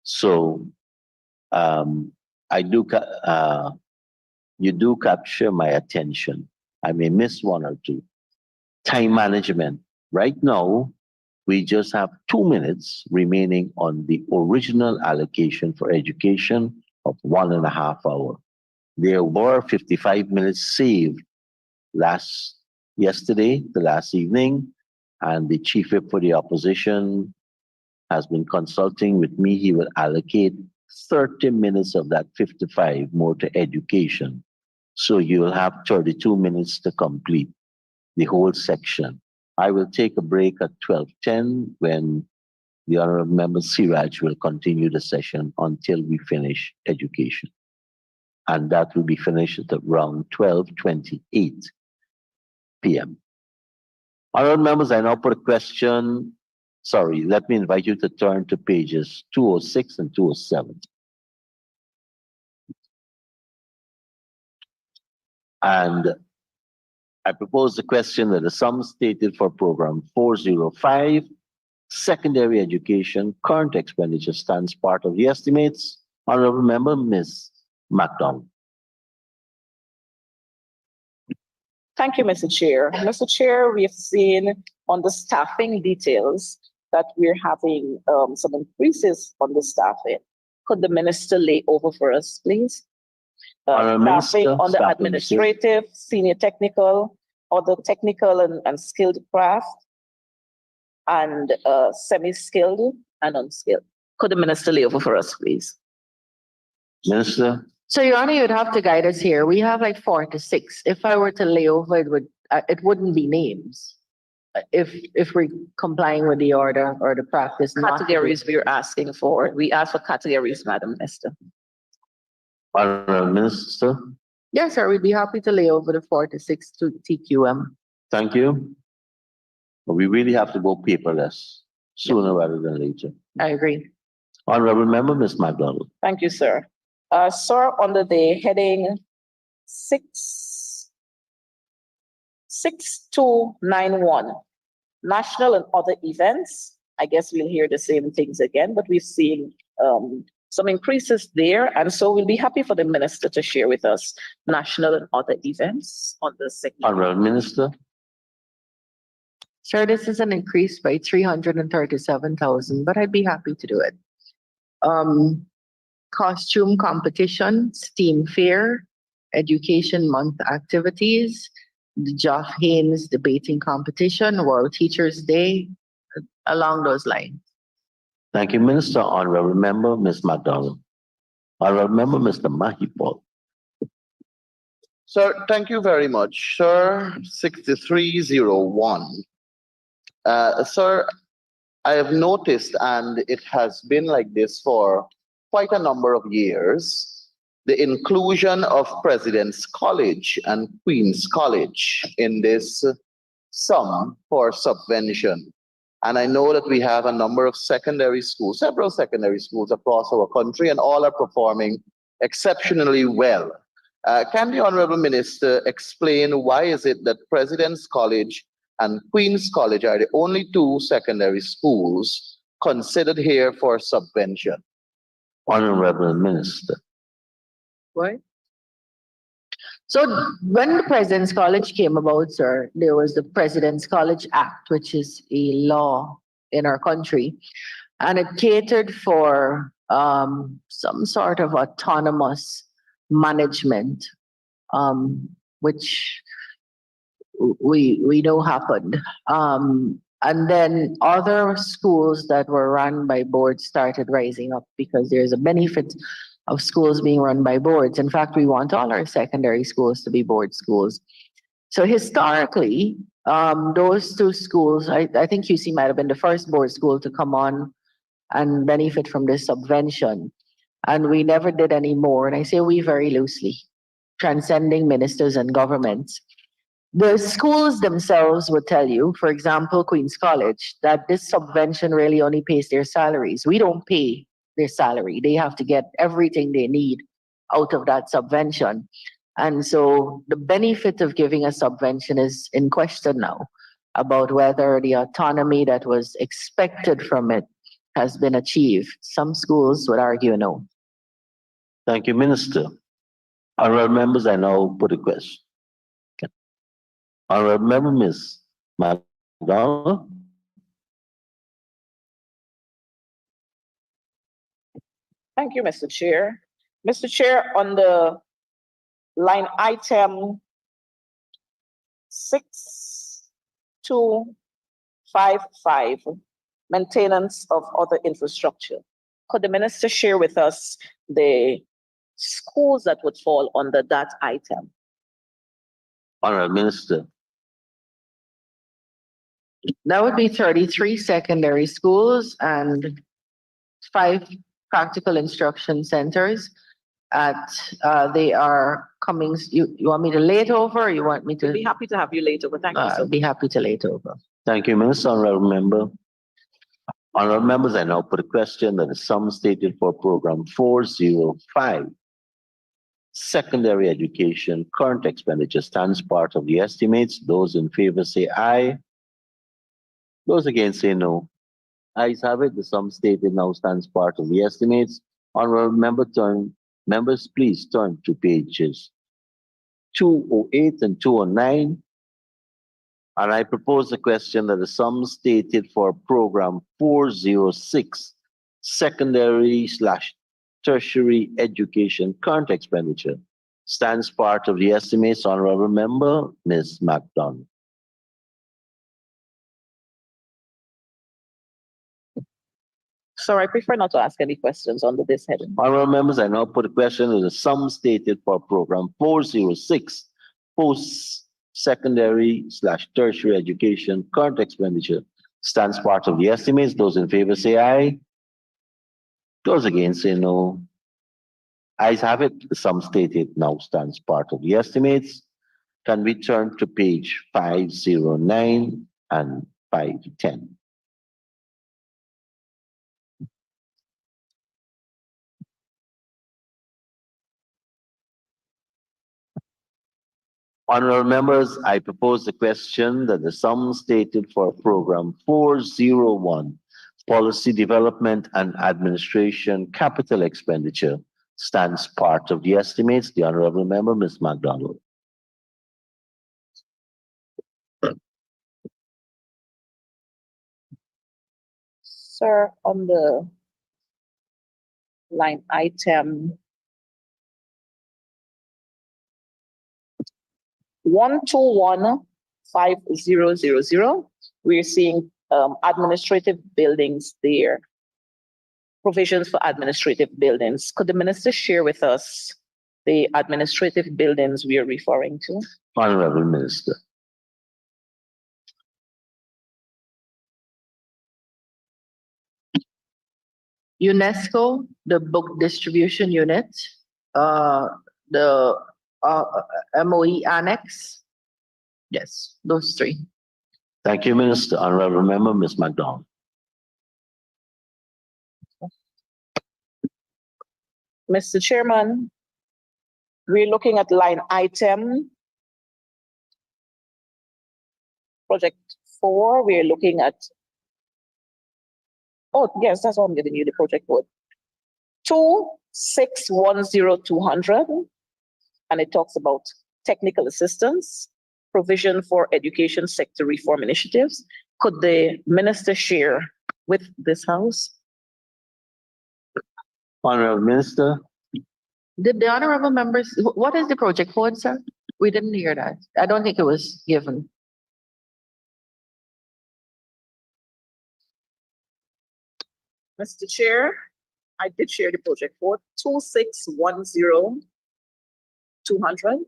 So, you do capture my attention. I may miss one or two. Time management. Right now, we just have 2 minutes remaining on the original allocation for education of 1.5 hours. There were 55 minutes saved yesterday, the last evening, and the chief whip for the opposition has been consulting with me. He will allocate 30 minutes of that 55 more to education. So you'll have 32 minutes to complete the whole section. I will take a break at 12:10 when the Honorable Member Siraj will continue the session until we finish education. And that will be finished at around 12:28 p.m. Honorable Members, I now put a question. Sorry, let me invite you to turn to pages 206 and 207. And I propose the question that the sum stated for Program 405, Secondary Education, Current Expenditure stands part of the estimates. Honorable Member, Ms. McDonald. Thank you, Mr. Chair. Mr. Chair, we have seen on the staffing details that we're having some increases on the staffing. Could the minister lay over for us, please? Staffing Minister, on the administrative, senior technical, other technical and skilled craft, and semi-skilled and unskilled. Could the minister lay over for us, please? Minister. So, Your Honor, you'd have to guide us here. We have like 4 to 6. If I were to lay over, it wouldn't be names. If we're complying with the order or the practice. Categories we're asking for. We ask for categories, Madam Minister. Honorable Minister. Yes, sir. We'd be happy to lay over the 4 to 6 to TQM. Thank you. We really have to go paperless sooner rather than later. I agree. Honorable Member, Ms. McDonald. Thank you, sir. Sir, under the heading 6291, national and other events. I guess we'll hear the same things again, but we've seen some increases there. And so we'll be happy for the minister to share with us national and other events on the segment. Honorable Minister. Sir, this is an increase by 337,000, but I'd be happy to do it. Costume competition, STEAM fair, education month activities, the Geoff Haynes debating competition, World Teachers Day, along those lines. Thank you, Minister. Honorable Member, Ms. McDonald. Honorable Member, Mr. Mahipal. Sir, thank you very much. Sir, 6301. Sir, I have noticed, and it has been like this for quite a number of years, the inclusion of President's College and Queen's College in this sum for subvention. And I know that we have a number of secondary schools, several secondary schools across our country, and all are performing exceptionally well. Can the Honorable Minister explain why is it that President's College and Queen's College are the only two secondary schools considered here for subvention? Honorable Minister. Why? So when the President's College came about, sir, there was the President's College Act, which is a law in our country, and it catered for some sort of autonomous management, which we know happened. And then other schools that were run by boards started rising up because there's a benefit of schools being run by boards. In fact, we want all our secondary schools to be board schools. So historically, those two schools, I think UC might have been the first board school to come on and benefit from this subvention. And we never did any more. And I say we very loosely, transcending ministers and governments. The schools themselves would tell you, for example, Queen's College, that this subvention really only pays their salaries. We don't pay their salary. They have to get everything they need out of that subvention. And so the benefit of giving a subvention is in question now about whether the autonomy that was expected from it has been achieved. Some schools would argue no. Thank you, Minister. Honorable members, I now put a question. Honorable member, Ms. MacDonald. Thank you, Mr. Chair. Mr. Chair, on the line item 6255, maintenance of other infrastructure. Could the minister share with us the schools that would fall under that item? Honorable Minister. That would be 33 secondary schools and 5 practical instruction centers. They are coming. You want me to lay it over, or you want me to? We'd be happy to have you later, but thank you so much. Be happy to lay it over. Thank you, Minister. Honorable member. Honorable members, I now put a question that the sum stated for program 405, secondary education, current expenditure stands part of the estimates. Those in favor say aye. Those against say no. Ayes have it. The sum stated now stands part of the estimates. Honorable members, please turn to pages 208 and 209. And I propose the question that the sum stated for program 406, secondary/tertiary education, current expenditure, stands part of the estimates. Honorable member, Ms. MacDonald. So I prefer not to ask any questions under this heading. Honorable members, I now put a question that the sum stated for program 406, post-secondary/tertiary education, current expenditure, stands part of the estimates. Those in favor say aye. Those against say no. Ayes have it. The sum stated now stands part of the estimates. Can we turn to page 509 and 510? Honorable members, I propose the question that the sum stated for program 401, policy development and administration, capital expenditure, stands part of the estimates. The honorable member, Ms. MacDonald. Sir, on the line item 1215000, we're seeing administrative buildings there. Provisions for administrative buildings. Could the minister share with us the administrative buildings we are referring to? Honorable Minister. UNESCO, the book distribution unit, the MOE annex. Yes, those three. Thank you, Minister. Honorable Member, Ms. MacDonald. Mr. Chairman, we're looking at line item project 4. We're looking at, oh, yes, that's what I'm giving you, the project code. 2610200, and it talks about technical assistance, provision for education sector reform initiatives. Could the minister share with this house? Honorable Minister. Did the honorable members, what is the project code, sir? We didn't hear that. I don't think it was given. Mr. Chair, I did share the project code 2610200.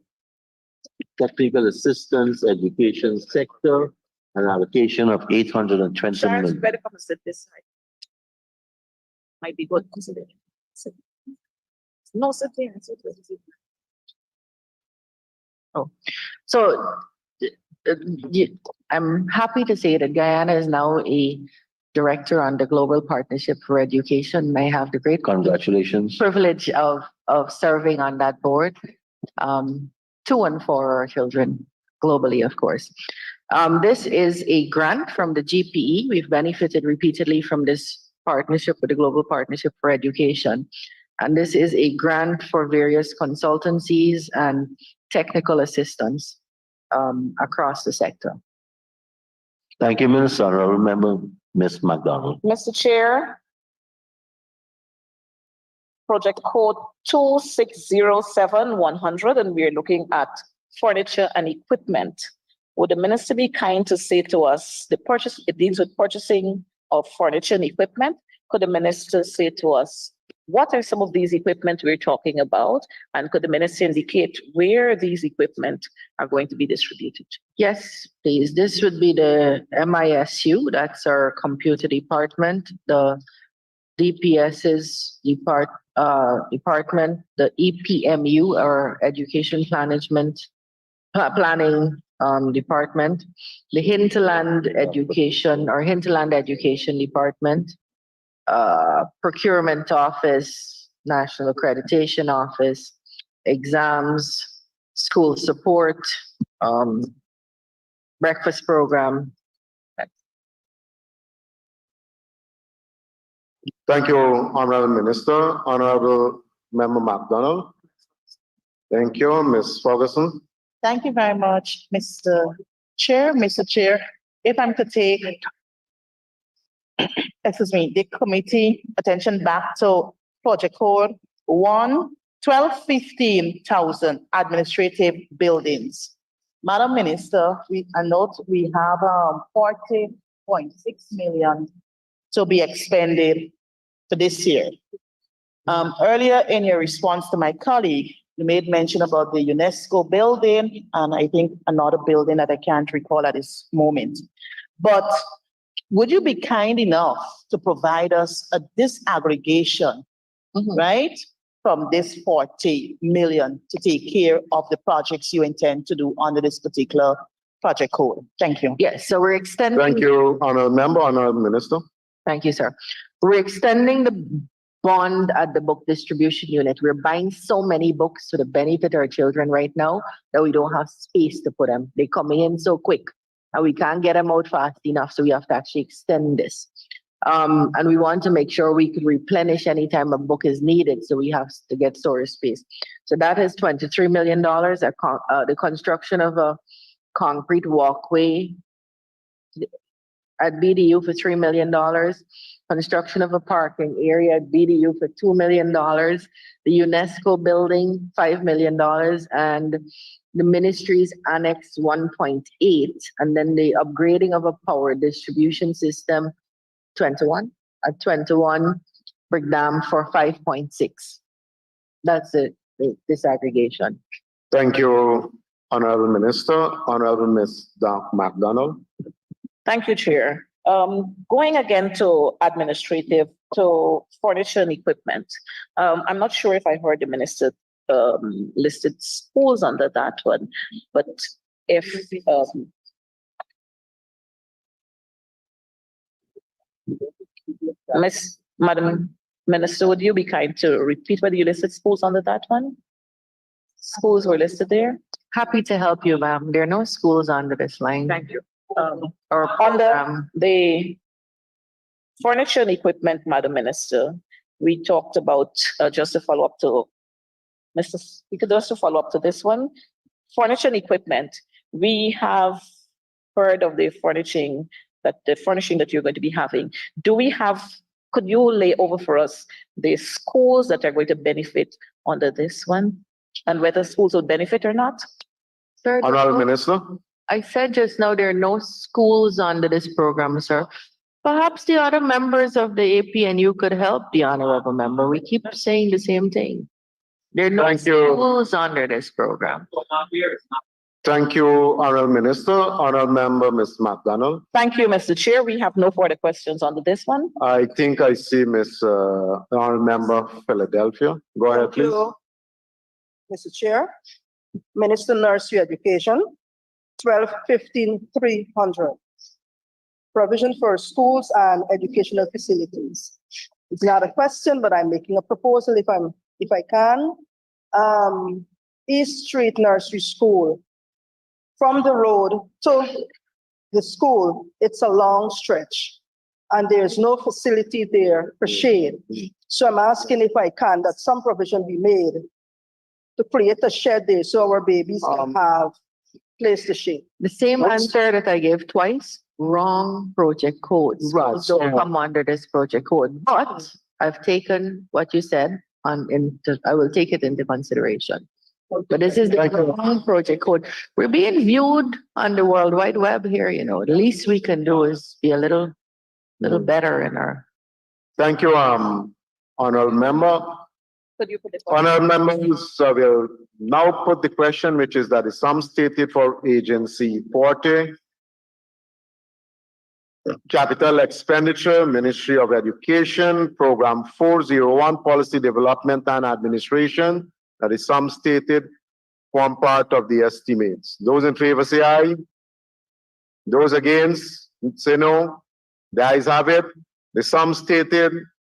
Technical assistance, education sector, an allocation of 820 Charles, million. better come and sit this side. Might be good. Sit there. Sit. No, sit there. Sit there. Sit there. So I'm happy to say that Guyana is now a director on the Global Partnership for Education. I have the great Congratulations. privilege of serving on that board, to and for our children globally, of course. This is a grant from the GPE. We've benefited repeatedly from this partnership with the Global Partnership for Education. And this is a grant for various consultancies and technical assistance across the sector. Thank you, Minister. Honorable Member, Ms. MacDonald. Mr. Chair, project code 2607100, and we're looking at furniture and equipment. Would the minister be kind to say to us, it deals with purchasing of furniture and equipment. Could the minister say to us, what are some of these equipment we're talking about? And could the minister indicate where these equipment are going to be distributed? Yes, please. This would be the MISU, that's our computer department, the DPS's department, the EPMU, our education planning department, the hinterland education department, procurement office, national accreditation office, exams, school support, breakfast program. Thank you, Honorable Minister. Honorable Member MacDonald. Thank you, Ms. Ferguson. Thank you very much, Mr. Chair. Mr. Chair, if I'm to take, the committee attention back to project code 1,215,000 administrative buildings. Madam Minister, I note we have 40.6 million to be expended for this year. Earlier in your response to my colleague, you made mention about the UNESCO building and I think another building that I can't recall at this moment. But would you be kind enough to provide us a disaggregation, right, from this 40 million to take care of the projects you intend to do under this particular project code? Thank you. Yes, so we're extending. Thank you, Honorable Member, Honorable Minister. Thank you, sir. We're extending the bond at the book distribution unit. We're buying so many books to the benefit of our children right now that we don't have space to put them. They're coming in so quick and we can't get them out fast enough. So we have to actually extend this. And we want to make sure we could replenish anytime a book is needed. So we have to get storage space. So that is $23 million. The construction of a concrete walkway at BDU for $3 million. Construction of a parking area at BDU for $2 million. The UNESCO building, $5 million. And the ministry's annex 1.8. And then the upgrading of a power distribution system, 21 brick dam for 5.6. That's it, the disaggregation. Thank you, Honorable Minister. Honorable Ms. MacDonald. Thank you, Chair. Going again to administrative, to furniture and equipment. I'm not sure if I heard the minister listed schools under that one, but if Madam Minister, would you be kind to repeat whether you listed schools under that one? Schools were listed there? Happy to help you, ma'am. There are no schools under this line. Thank you. Or Under the furniture and equipment, Madam Minister, we talked about, just to follow up to Mr. Speaker, just to follow up to this one, furniture and equipment, we have heard of the furnishing that you're going to be having. Do we have, could you lay over for us the schools that are going to benefit under this one and whether schools will benefit or not? Sir, Honorable Minister. I said just now there are no schools under this program, sir. Perhaps the other members of the APNU could help the honorable member. We keep saying the same thing. There are no Thank you. schools under this program. Thank you, Honorable Minister. Honorable Member, Ms. McDonald. Thank you, Mr. Chair. We have no further questions under this one. I think I see Ms. Honorable Member Philadelphia. Go ahead, Thank please. you, Mr. Chair. Minister Nursery Education, 12-15-300. Provision for schools and educational facilities. It's not a question, but I'm making a proposal if I can. East Street Nursery School. From the road to the school, it's a long stretch and there's no facility there for shade. So I'm asking if I can, that some provision be made to create a shed there so our babies can have place to shade. The same answer that I gave twice, wrong project code. Right. Schools don't come under this project code, but I've taken what you said I will take it into consideration. But this is the wrong project code. We're being viewed on the World Wide Web here, you know. The least we can do is be a little better in our. Thank you, Honorable Member. Could you put it? Honorable Members, will now put the question, which is that the sum stated for Agency 40, Capital Expenditure, Ministry of Education, Program 401, Policy Development and Administration, that is sum stated, form part of the estimates. Those in favor say aye. Those against say no. The ayes have it. The sum stated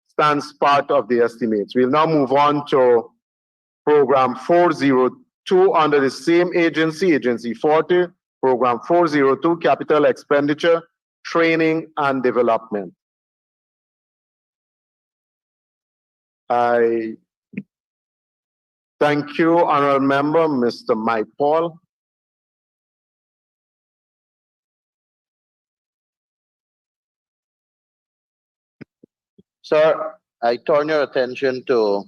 stands part of the estimates. We'll now move on to Program 402 under the same agency, Agency 40, Program 402, Capital Expenditure, Training and Development. I thank you, Honorable Member, Mr. Mike Paul. Sir, I turn your attention to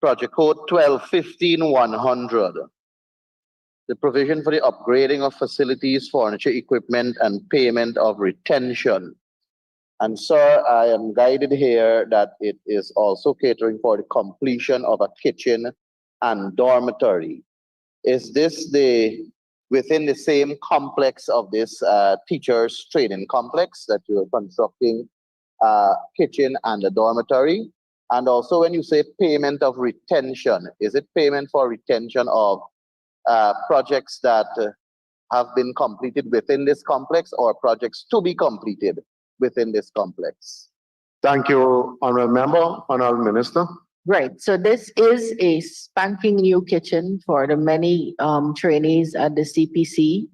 Project Code 12-15-100. The provision for the upgrading of facilities, furniture, equipment, and payment of retention. And sir, I am guided here that it is also catering for the completion of a kitchen and dormitory. Is this within the same complex of this teachers training complex that you are constructing kitchen and a dormitory? And also when you say payment of retention, is it payment for retention of projects that have been completed within this complex or projects to be completed within this complex? Thank you, Honorable Member. Honorable Minister. Right. So this is a spanking new kitchen for the many trainees at the CPC.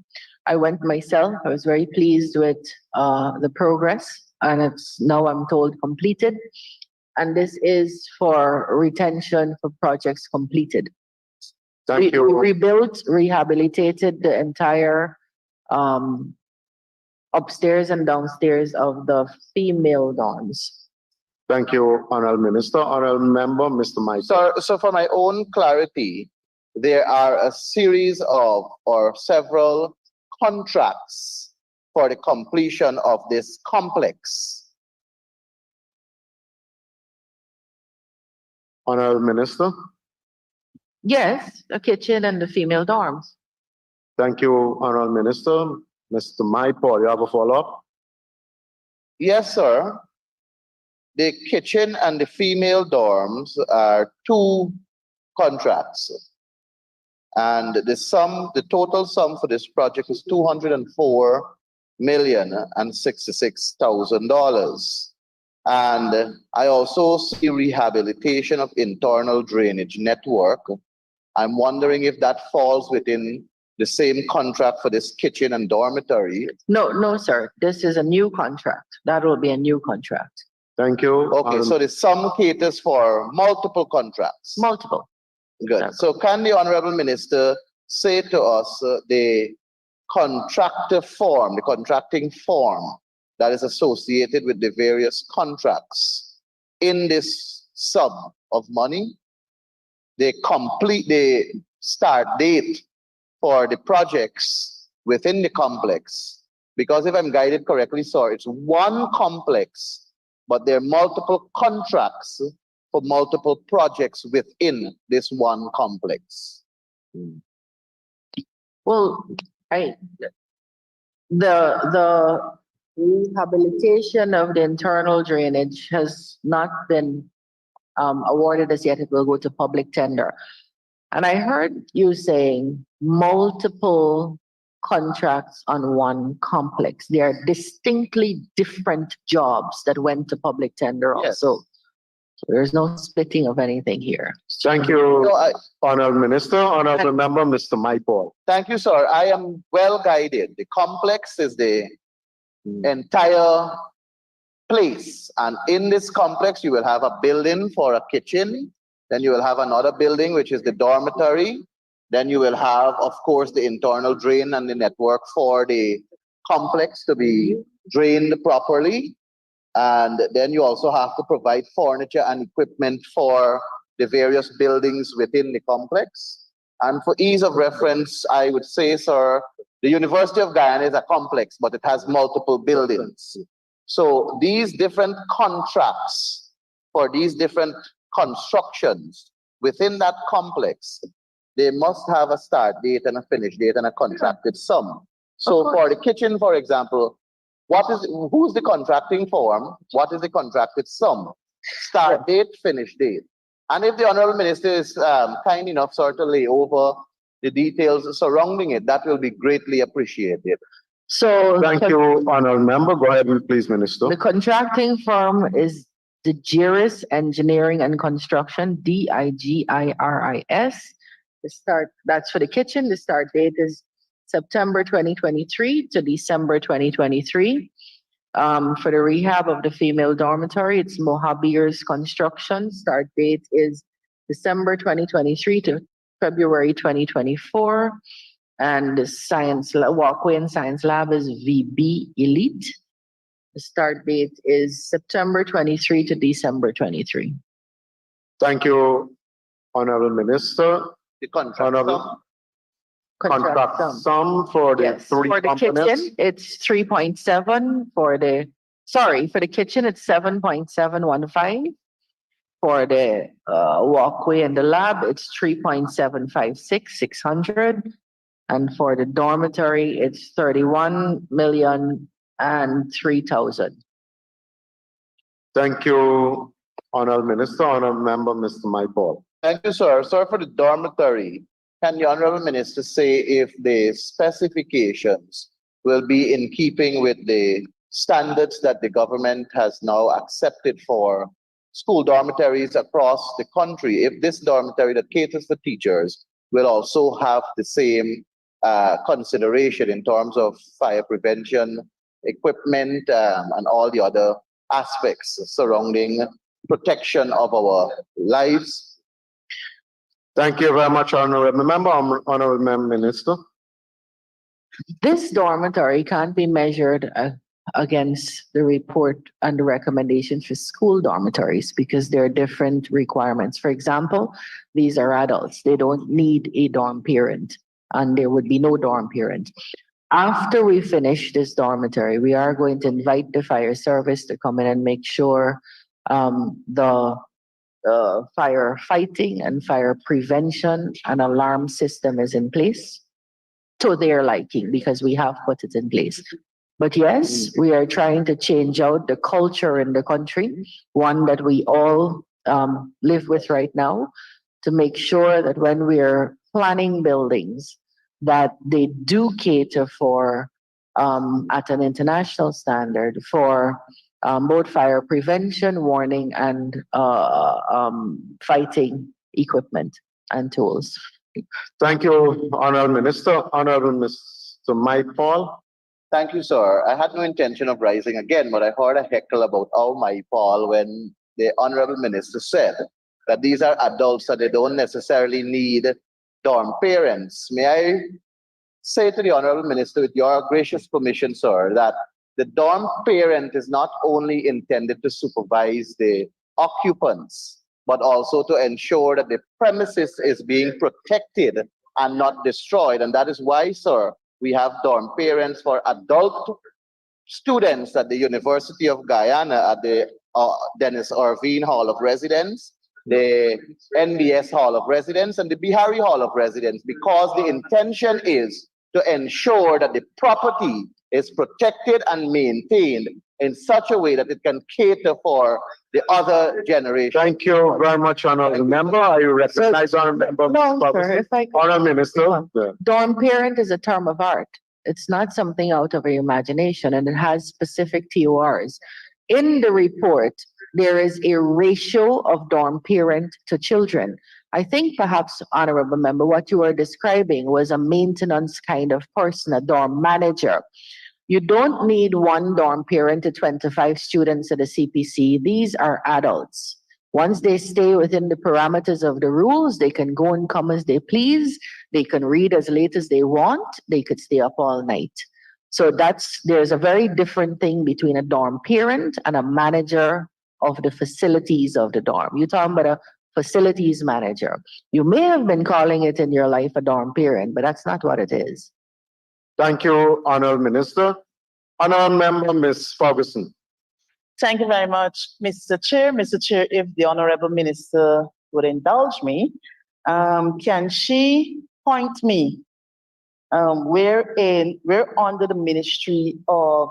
I went myself. I was very pleased with the progress, and it's now, I'm told, completed. And this is for retention for projects completed. Thank you. We rebuilt, rehabilitated the entire upstairs and downstairs of the female dorms. Thank you, Honorable Minister. Honorable Member, Mr. Mike. So for my own clarity, there are a series of or several contracts for the completion of this complex. Honorable Minister. Yes, the kitchen and the female dorms. Thank you, Honorable Minister. Mr. Mike Paul, you have a follow-up? Yes, sir. The kitchen and the female dorms are two contracts. And the total sum for this project is $204,066,000. And I also see rehabilitation of internal drainage network. I'm wondering if that falls within the same contract for this kitchen and dormitory. No, sir. This is a new contract. That will be a new contract. Thank you. Okay, so the sum caters for multiple contracts. Multiple. Good. So can the Honorable Minister say to us the contracting form that is associated with the various contracts in this sum of money, the start date for the projects within the complex? Because if I'm guided correctly, sir, it's one complex, but there are multiple contracts for multiple projects within this one complex. Well, the rehabilitation of the internal drainage has not been awarded as yet. It will go to public tender. And I heard you saying multiple contracts on one complex. They are distinctly different jobs that went to public tender also. So there's no splitting of anything here. Thank you, Honorable Minister. Honorable Member, Mr. Maipol. Thank you, sir. I am well guided. The complex is the entire place. And in this complex, you will have a building for a kitchen. Then you will have another building, which is the dormitory. Then you will have, of course, the internal drain and the network for the complex to be drained properly. And then you also have to provide furniture and equipment for the various buildings within the complex. And for ease of reference, I would say, sir, the University of Guyana is a complex, but it has multiple buildings. So these different contracts for these different constructions within that complex, they must have a start date and a finish date and a contracted sum. So for the kitchen, for example, who's the contracting form? What is the contracted sum? Start date, finish date. And if the Honorable Minister is kind enough, sir, to lay over the details surrounding it, that will be greatly appreciated. So Thank you, Honorable Member. Go ahead, please, Minister. the contracting firm is the Digiris Engineering and Construction, DIGIRIS. That's for the kitchen. The start date is September 2023 to December 2023. For the rehab of the female dormitory, it's Mohabir's Construction. Start date is December 2023 to February 2024. And the walkway and science lab is VB Elite. The start date is September 23 to December 23. Thank you, Honorable Minister. The contract Contract sum for the three for the components. kitchen, it's 3.7. For the kitchen, it's 7.715. For the walkway and the lab, it's 3.756,600. And for the dormitory, it's 31,003,000. Thank you, Honorable Minister. Honorable Member, Mr. Maipol. Thank you, sir. Sir, for the dormitory, can the Honorable Minister say if the specifications will be in keeping with the standards that the government has now accepted for school dormitories across the country? If this dormitory that caters for teachers will also have the same consideration in terms of fire prevention, equipment, and all the other aspects surrounding protection of our lives. Thank you very much, Honorable Member. Honorable Member Minister. This dormitory can't be measured against the report and the recommendations for school dormitories because there are different requirements. For example, these are adults. They don't need a dorm parent, and there would be no dorm parent. After we finish this dormitory, we are going to invite the fire service to come in and make sure the fire fighting and fire prevention and alarm system is in place to their liking because we have put it in place. But yes, we are trying to change out the culture in the country, one that we all live with right now, to make sure that when we are planning buildings, that they do cater for, at an international standard, for both fire prevention, warning, and fighting equipment and tools. Thank you, Honorable Minister. Honorable Mr. Mike Paul. Thank you, sir. I had no intention of rising again, but I heard a heckle about oh my Paul when the Honorable Minister said that these are adults that they don't necessarily need dorm parents. May I say to the Honorable Minister, with your gracious permission, sir, that the dorm parent is not only intended to supervise the occupants, but also to ensure that the premises is being protected and not destroyed. And that is why, sir, we have dorm parents for adult students at the University of Guyana at the Dennis Irvine Hall of Residence, the NBS Hall of Residence, and the Bihari Hall of Residence, because the intention is to ensure that the property is protected and maintained in such a way that it can cater for the other generation. Thank you very much, Honorable Member. I recognize Honorable Member. No, sir, if I could. Honorable Minister. Yeah. Dorm parent is a term of art. It's not something out of your imagination, and it has specific TORs. In the report, there is a ratio of dorm parent to children. I think perhaps, Honorable Member, what you were describing was a maintenance kind of person, a dorm manager. You don't need one dorm parent to 25 students at a CPC. These are adults. Once they stay within the parameters of the rules, they can go and come as they please. They can read as late as they want. They could stay up all night. So there's a very different thing between a dorm parent and a manager of the facilities of the dorm. You're talking about a facilities manager. You may have been calling it in your life a dorm parent, but that's not what it is. Thank you, Honorable Minister. Honorable Member, Ms. Ferguson. Thank you very much, Mr. Chair. Mr. Chair, if the Honorable Minister would indulge me, can she point me where under the Ministry of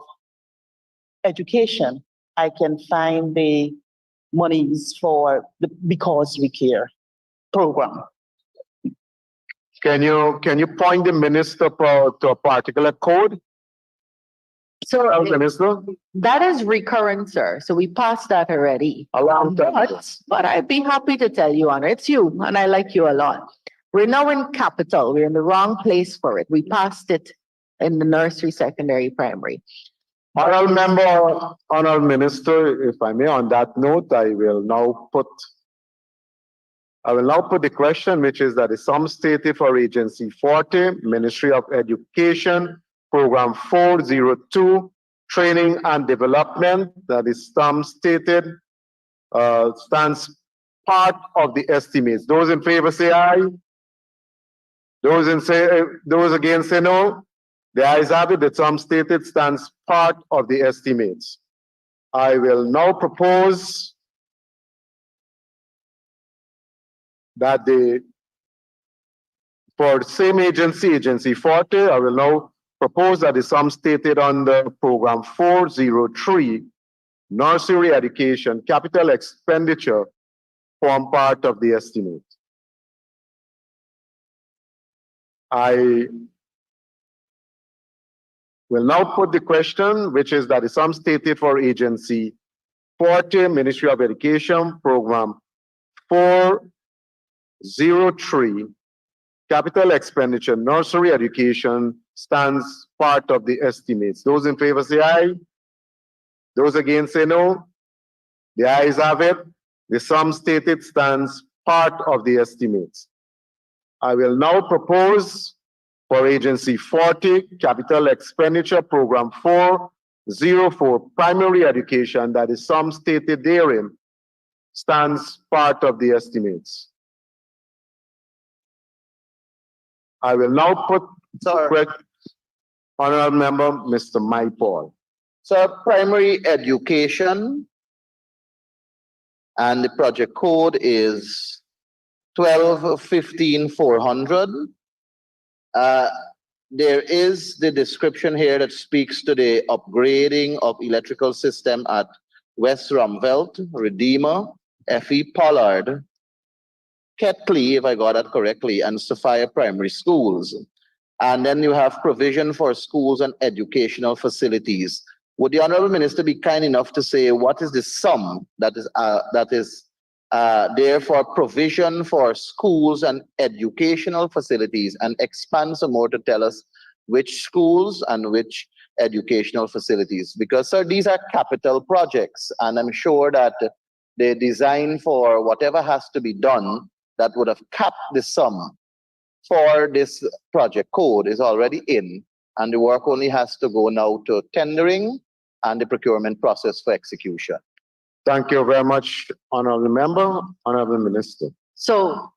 Education I can find the monies for the Because We Care program? Can you point the minister to a particular code? So Minister? that is recurrent, sir. So we passed that already. But I'd be happy to tell you, Honor, it's you, and I like you a lot. We're now in capital. We're in the wrong place for it. We passed it in the nursery, secondary, primary. Honorable Member, Honorable Minister, if I may, on that note, I will now put the question, which is that the sum stated for Agency 40, Ministry of Education, Program 402, Training and Development, that is sum stated, stands part of the estimates. Those in favor say aye. Those against say no. The ayes have it. The sum stated stands part of the estimates. I will now propose that for the same agency, Agency 40, I will now propose that the sum stated under Program 403, Nursery Education, Capital Expenditure, form part of the estimate. I will now put the question, which is that the sum stated for Agency 40, Ministry of Education, Program 403, Capital Expenditure, Nursery Education, stands part of the estimates. Those in favor say aye. Those against say no. The ayes have it. The sum stated stands part of the estimates. I will now propose for Agency 40, Capital Expenditure, Program 404, Primary Education, that the sum stated therein stands part of the estimates. I will now put Honorable Member, Mr. Mike Paul. So primary education, and the project code is 12-15-400. there is the description here that speaks to the upgrading of electrical system at West Rumvelt, Redeemer, F.E. Pollard, Ketley, if I got that correctly, and Sophia Primary Schools. And then you have provision for schools and educational facilities. Would the Honorable Minister be kind enough to say what is the sum that is there for provision for schools and educational facilities, and expand some more to tell us which schools and which educational facilities? Because, sir, these are capital projects, and I'm sure that the design for whatever has to be done that would have capped the sum for this project code is already in, and the work only has to go now to tendering and the procurement process for execution. Thank you very much, Honorable Member. Honorable Minister. So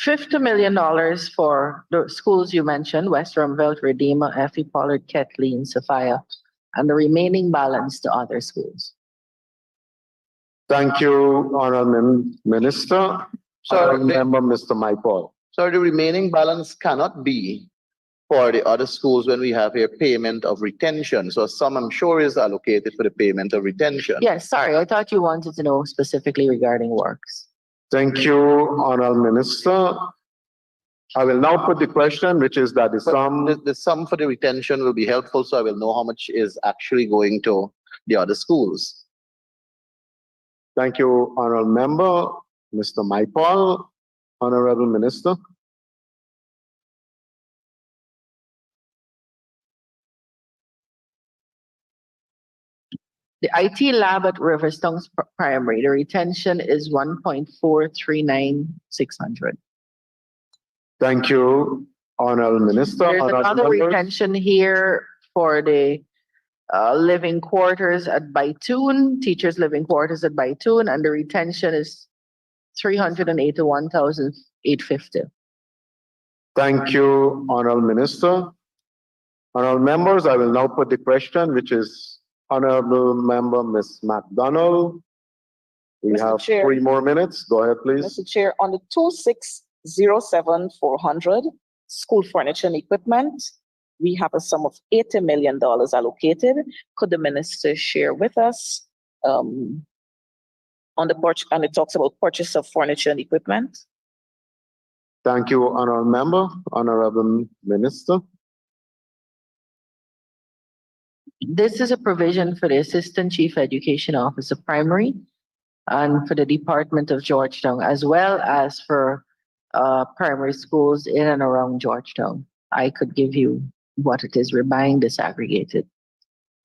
$50 million for the schools you mentioned, West Rumvelt, Redeemer, F.E. Pollard, Ketley, and Sophia, and the remaining balance to other schools. Thank you, Honorable Minister. Honorable Member, Mr. Michael. So the remaining balance cannot be for the other schools when we have a payment of retention. So some, I'm sure, is allocated for the payment of retention. Yes, sorry, I thought you wanted to know specifically regarding works. Thank you, Honorable Minister. I will now put the question, which is that the sum for the retention will be helpful, so I will know how much is actually going to the other schools. Thank you, Honorable Member, Mr. Michael. Honorable Minister. The IT lab at Riverstone Primary, the retention is 1.439600. Thank you, Honorable Minister. There's Honorable another members. retention here for the living quarters at Baitoon, teachers' living quarters at Baitoon, and the retention is 381,850. Thank you, Honorable Minister. Honorable members, I will now put the question, which is Honorable Member Ms. McDonald. We Mr. have Chair. 3 more minutes. Go ahead, please. Mr. Chair, on the 2607-400 school furniture and equipment, we have a sum of $80 million allocated. Could the minister share with us on the and it talks about purchase of furniture and equipment? Thank you, Honorable Member. Honorable Minister. This is a provision for the Assistant Chief Education Officer Primary and for the Department of Georgetown, as well as for primary schools in and around Georgetown. I could give you what it is. We're buying disaggregated.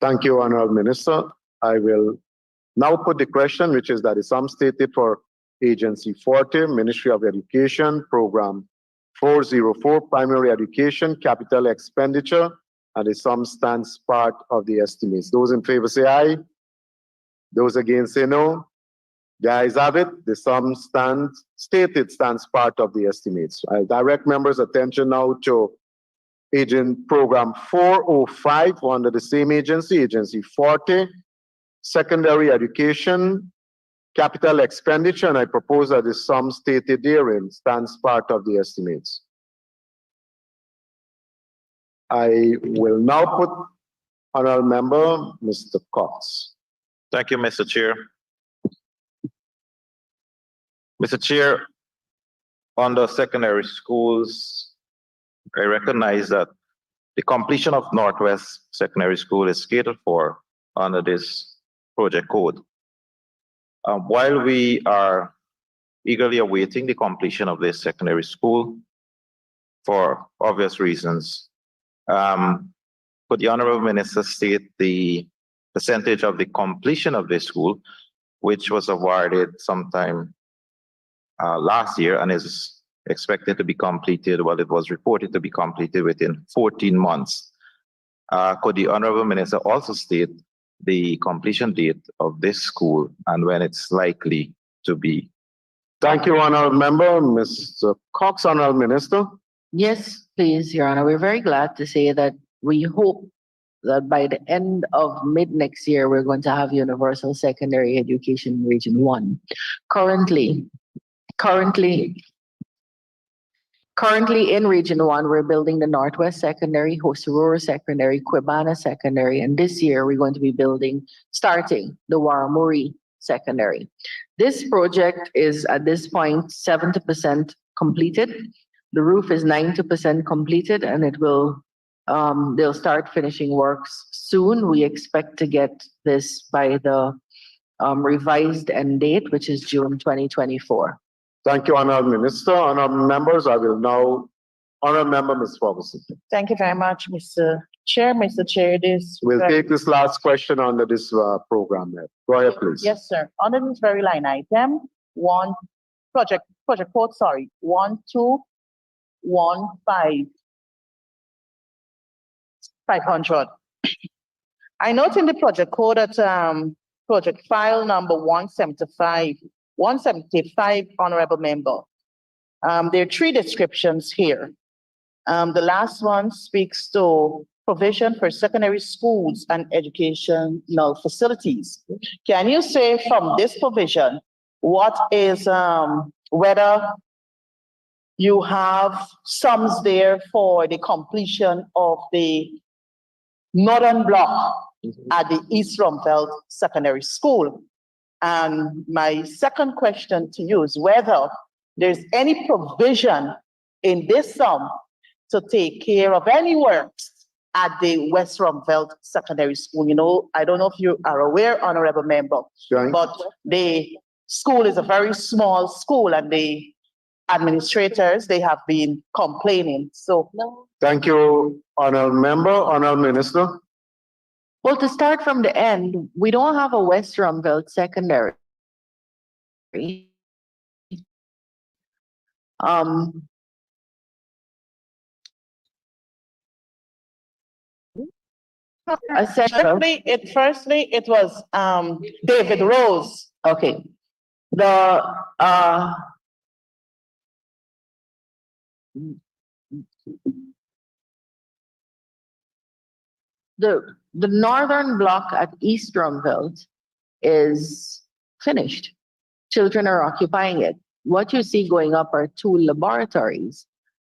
Thank you, Honorable Minister. I will now put the question, which is that the sum stated for Agency 40, Ministry of Education, Program 404, Primary Education, Capital Expenditure, and the sum stands part of the estimates. Those in favor say aye. Those against say no. The ayes have it. The sum stated stands part of the estimates. I direct members' attention now to Agent Program 405 under the same agency, Agency 40, Secondary Education, Capital Expenditure, and I propose that the sum stated therein stands part of the estimates. I will now put Honorable Member Mr. Cox. Thank you, Mr. Chair. Mr. Chair, on the secondary schools, I recognize that the completion of Northwest Secondary School is catered for under this project code. While we are eagerly awaiting the completion of this secondary school for obvious reasons, could the Honorable Minister state the percentage of the completion of this school, which was awarded sometime last year and is expected to be completed, well, it was reported to be completed within 14 months. Could the Honorable Minister also state the completion date of this school and when it's likely to be? Thank you, Honorable Member. Mr. Cox, Honorable Minister. Yes, please, Your Honor. We're very glad to say that we hope that by the end of mid next year, we're going to have universal secondary education in Region 1. Currently, Currently in Region 1, we're building the Northwest Secondary, Hosurura Secondary, Quibana Secondary, and this year we're going to be starting the Waramuri Secondary. This project is at this point 70% completed. The roof is 90% completed, and they'll start finishing works soon. We expect to get this by the revised end date, which is June 2024. Thank you, Honourable Minister. Honourable members, I will now, Honourable Member Ms. Ferguson. Thank you very much, Mr. Chair. Mr. Chair, We'll take this last question under this program. Go ahead, please. Yes, sir. Under this very line item, project code, 1215 500. I note in the project code that project file number 175, Honorable Member. There are three descriptions here. The last one speaks to provision for secondary schools and educational facilities. Can you say from this provision, what is, whether you have sums there for the completion of the northern block at the East Rumfeld Secondary School? And my second question to you is whether there's any provision in this sum to take care of any works at the West Rumfeld Secondary School. You know, I don't know if you are aware, Honorable Member, but the school is a very small school, and the administrators, they have been complaining. So, Thank you, Honourable Member. Honourable Minister. Well, to start from the end, we don't have a West Rumfeld Secondary. Firstly, it was David Rose. Okay. The northern block at East Rumfeld is finished. Children are occupying it. What you see going up are two laboratories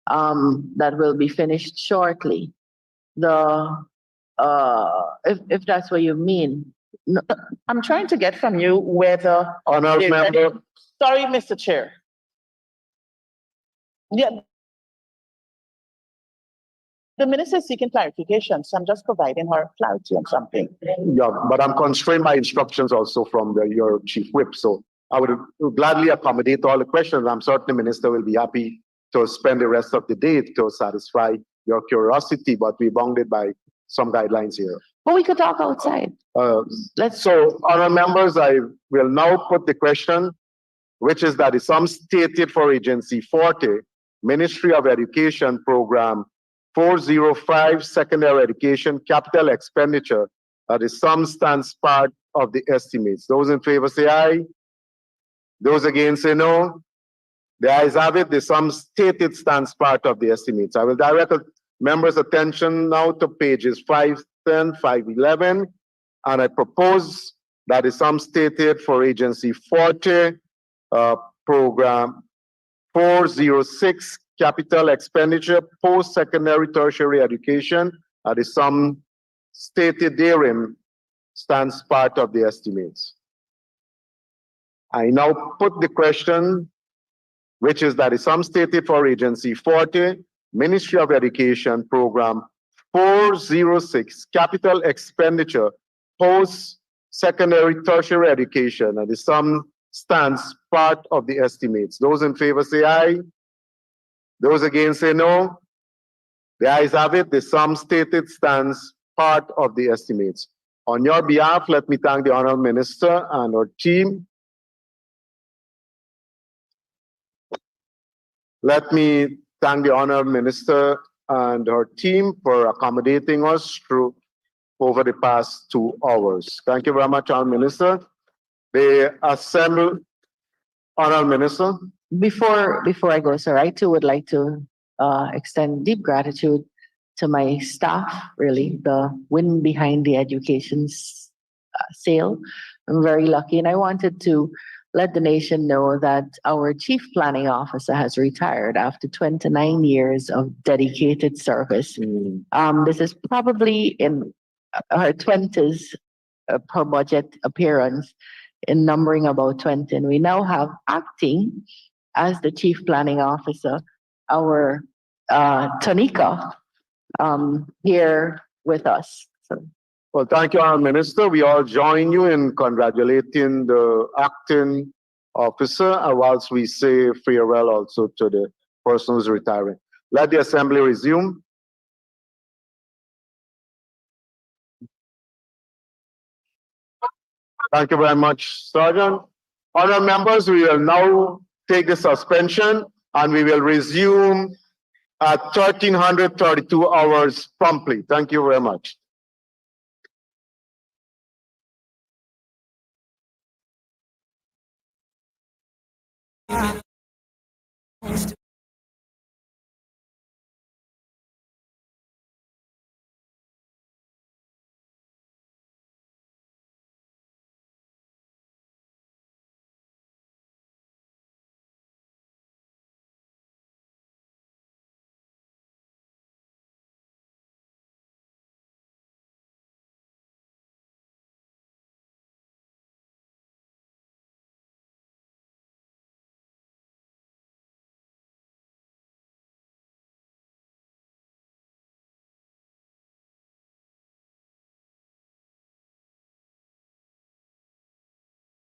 that will be finished shortly. If that's what you mean. No, I'm trying to get from you whether. Honourable Member. Sorry, Mr. Chair. Yeah. The minister is seeking clarification, so I'm just providing her clarity on something. Yeah, but I'm constrained by instructions also from your chief whip. So I would gladly accommodate all the questions. I'm certain the minister will be happy to spend the rest of the day to satisfy your curiosity, but we're bounded by some guidelines here. But we could talk outside. So, honourable members, I will now put the question, which is that the sum stated for Agency 40, Ministry of Education Program 405, Secondary Education Capital Expenditure, the sum stands part of the estimates. Those in favor say aye. Those against say no. The ayes have it. The sum stated stands part of the estimates. I will direct members' attention now to pages 510, 511, and I propose that the sum stated for Agency 40, Program 406, Capital Expenditure, Post-Secondary Tertiary Education, the sum stated therein stands part of the estimates. I now put the question, which is that the sum stated for Agency 40, Ministry of Education Program 406, Capital Expenditure, Post-Secondary Tertiary Education, and the sum stands part of the estimates. Those in favor say aye. Those against say no. The ayes have it. The sum stated stands part of the estimates. On your behalf, let me thank the Honourable Minister and her team. Let me thank the Honourable Minister and her team for accommodating us through over the past 2 hours. Thank you very much, Honourable Minister. The Assembly, Honourable Minister. Before I go, sir, I too would like to extend deep gratitude to my staff, really, the wind behind the education sale. I'm very lucky, and I wanted to let the nation know that our Chief Planning Officer has retired after 29 years of dedicated service. This is probably in her 20s per budget appearance, in numbering about 20. And we now have acting as the Chief Planning Officer, our Tanika, here with us. So, Well, thank you, Honourable Minister. We all join you in congratulating the acting officer, and whilst we say farewell also to the person who's retiring. Let the assembly resume. Thank you very much, Sergeant. Honourable members, we will now take the suspension and we will resume at 1332 hours promptly. Thank you very much.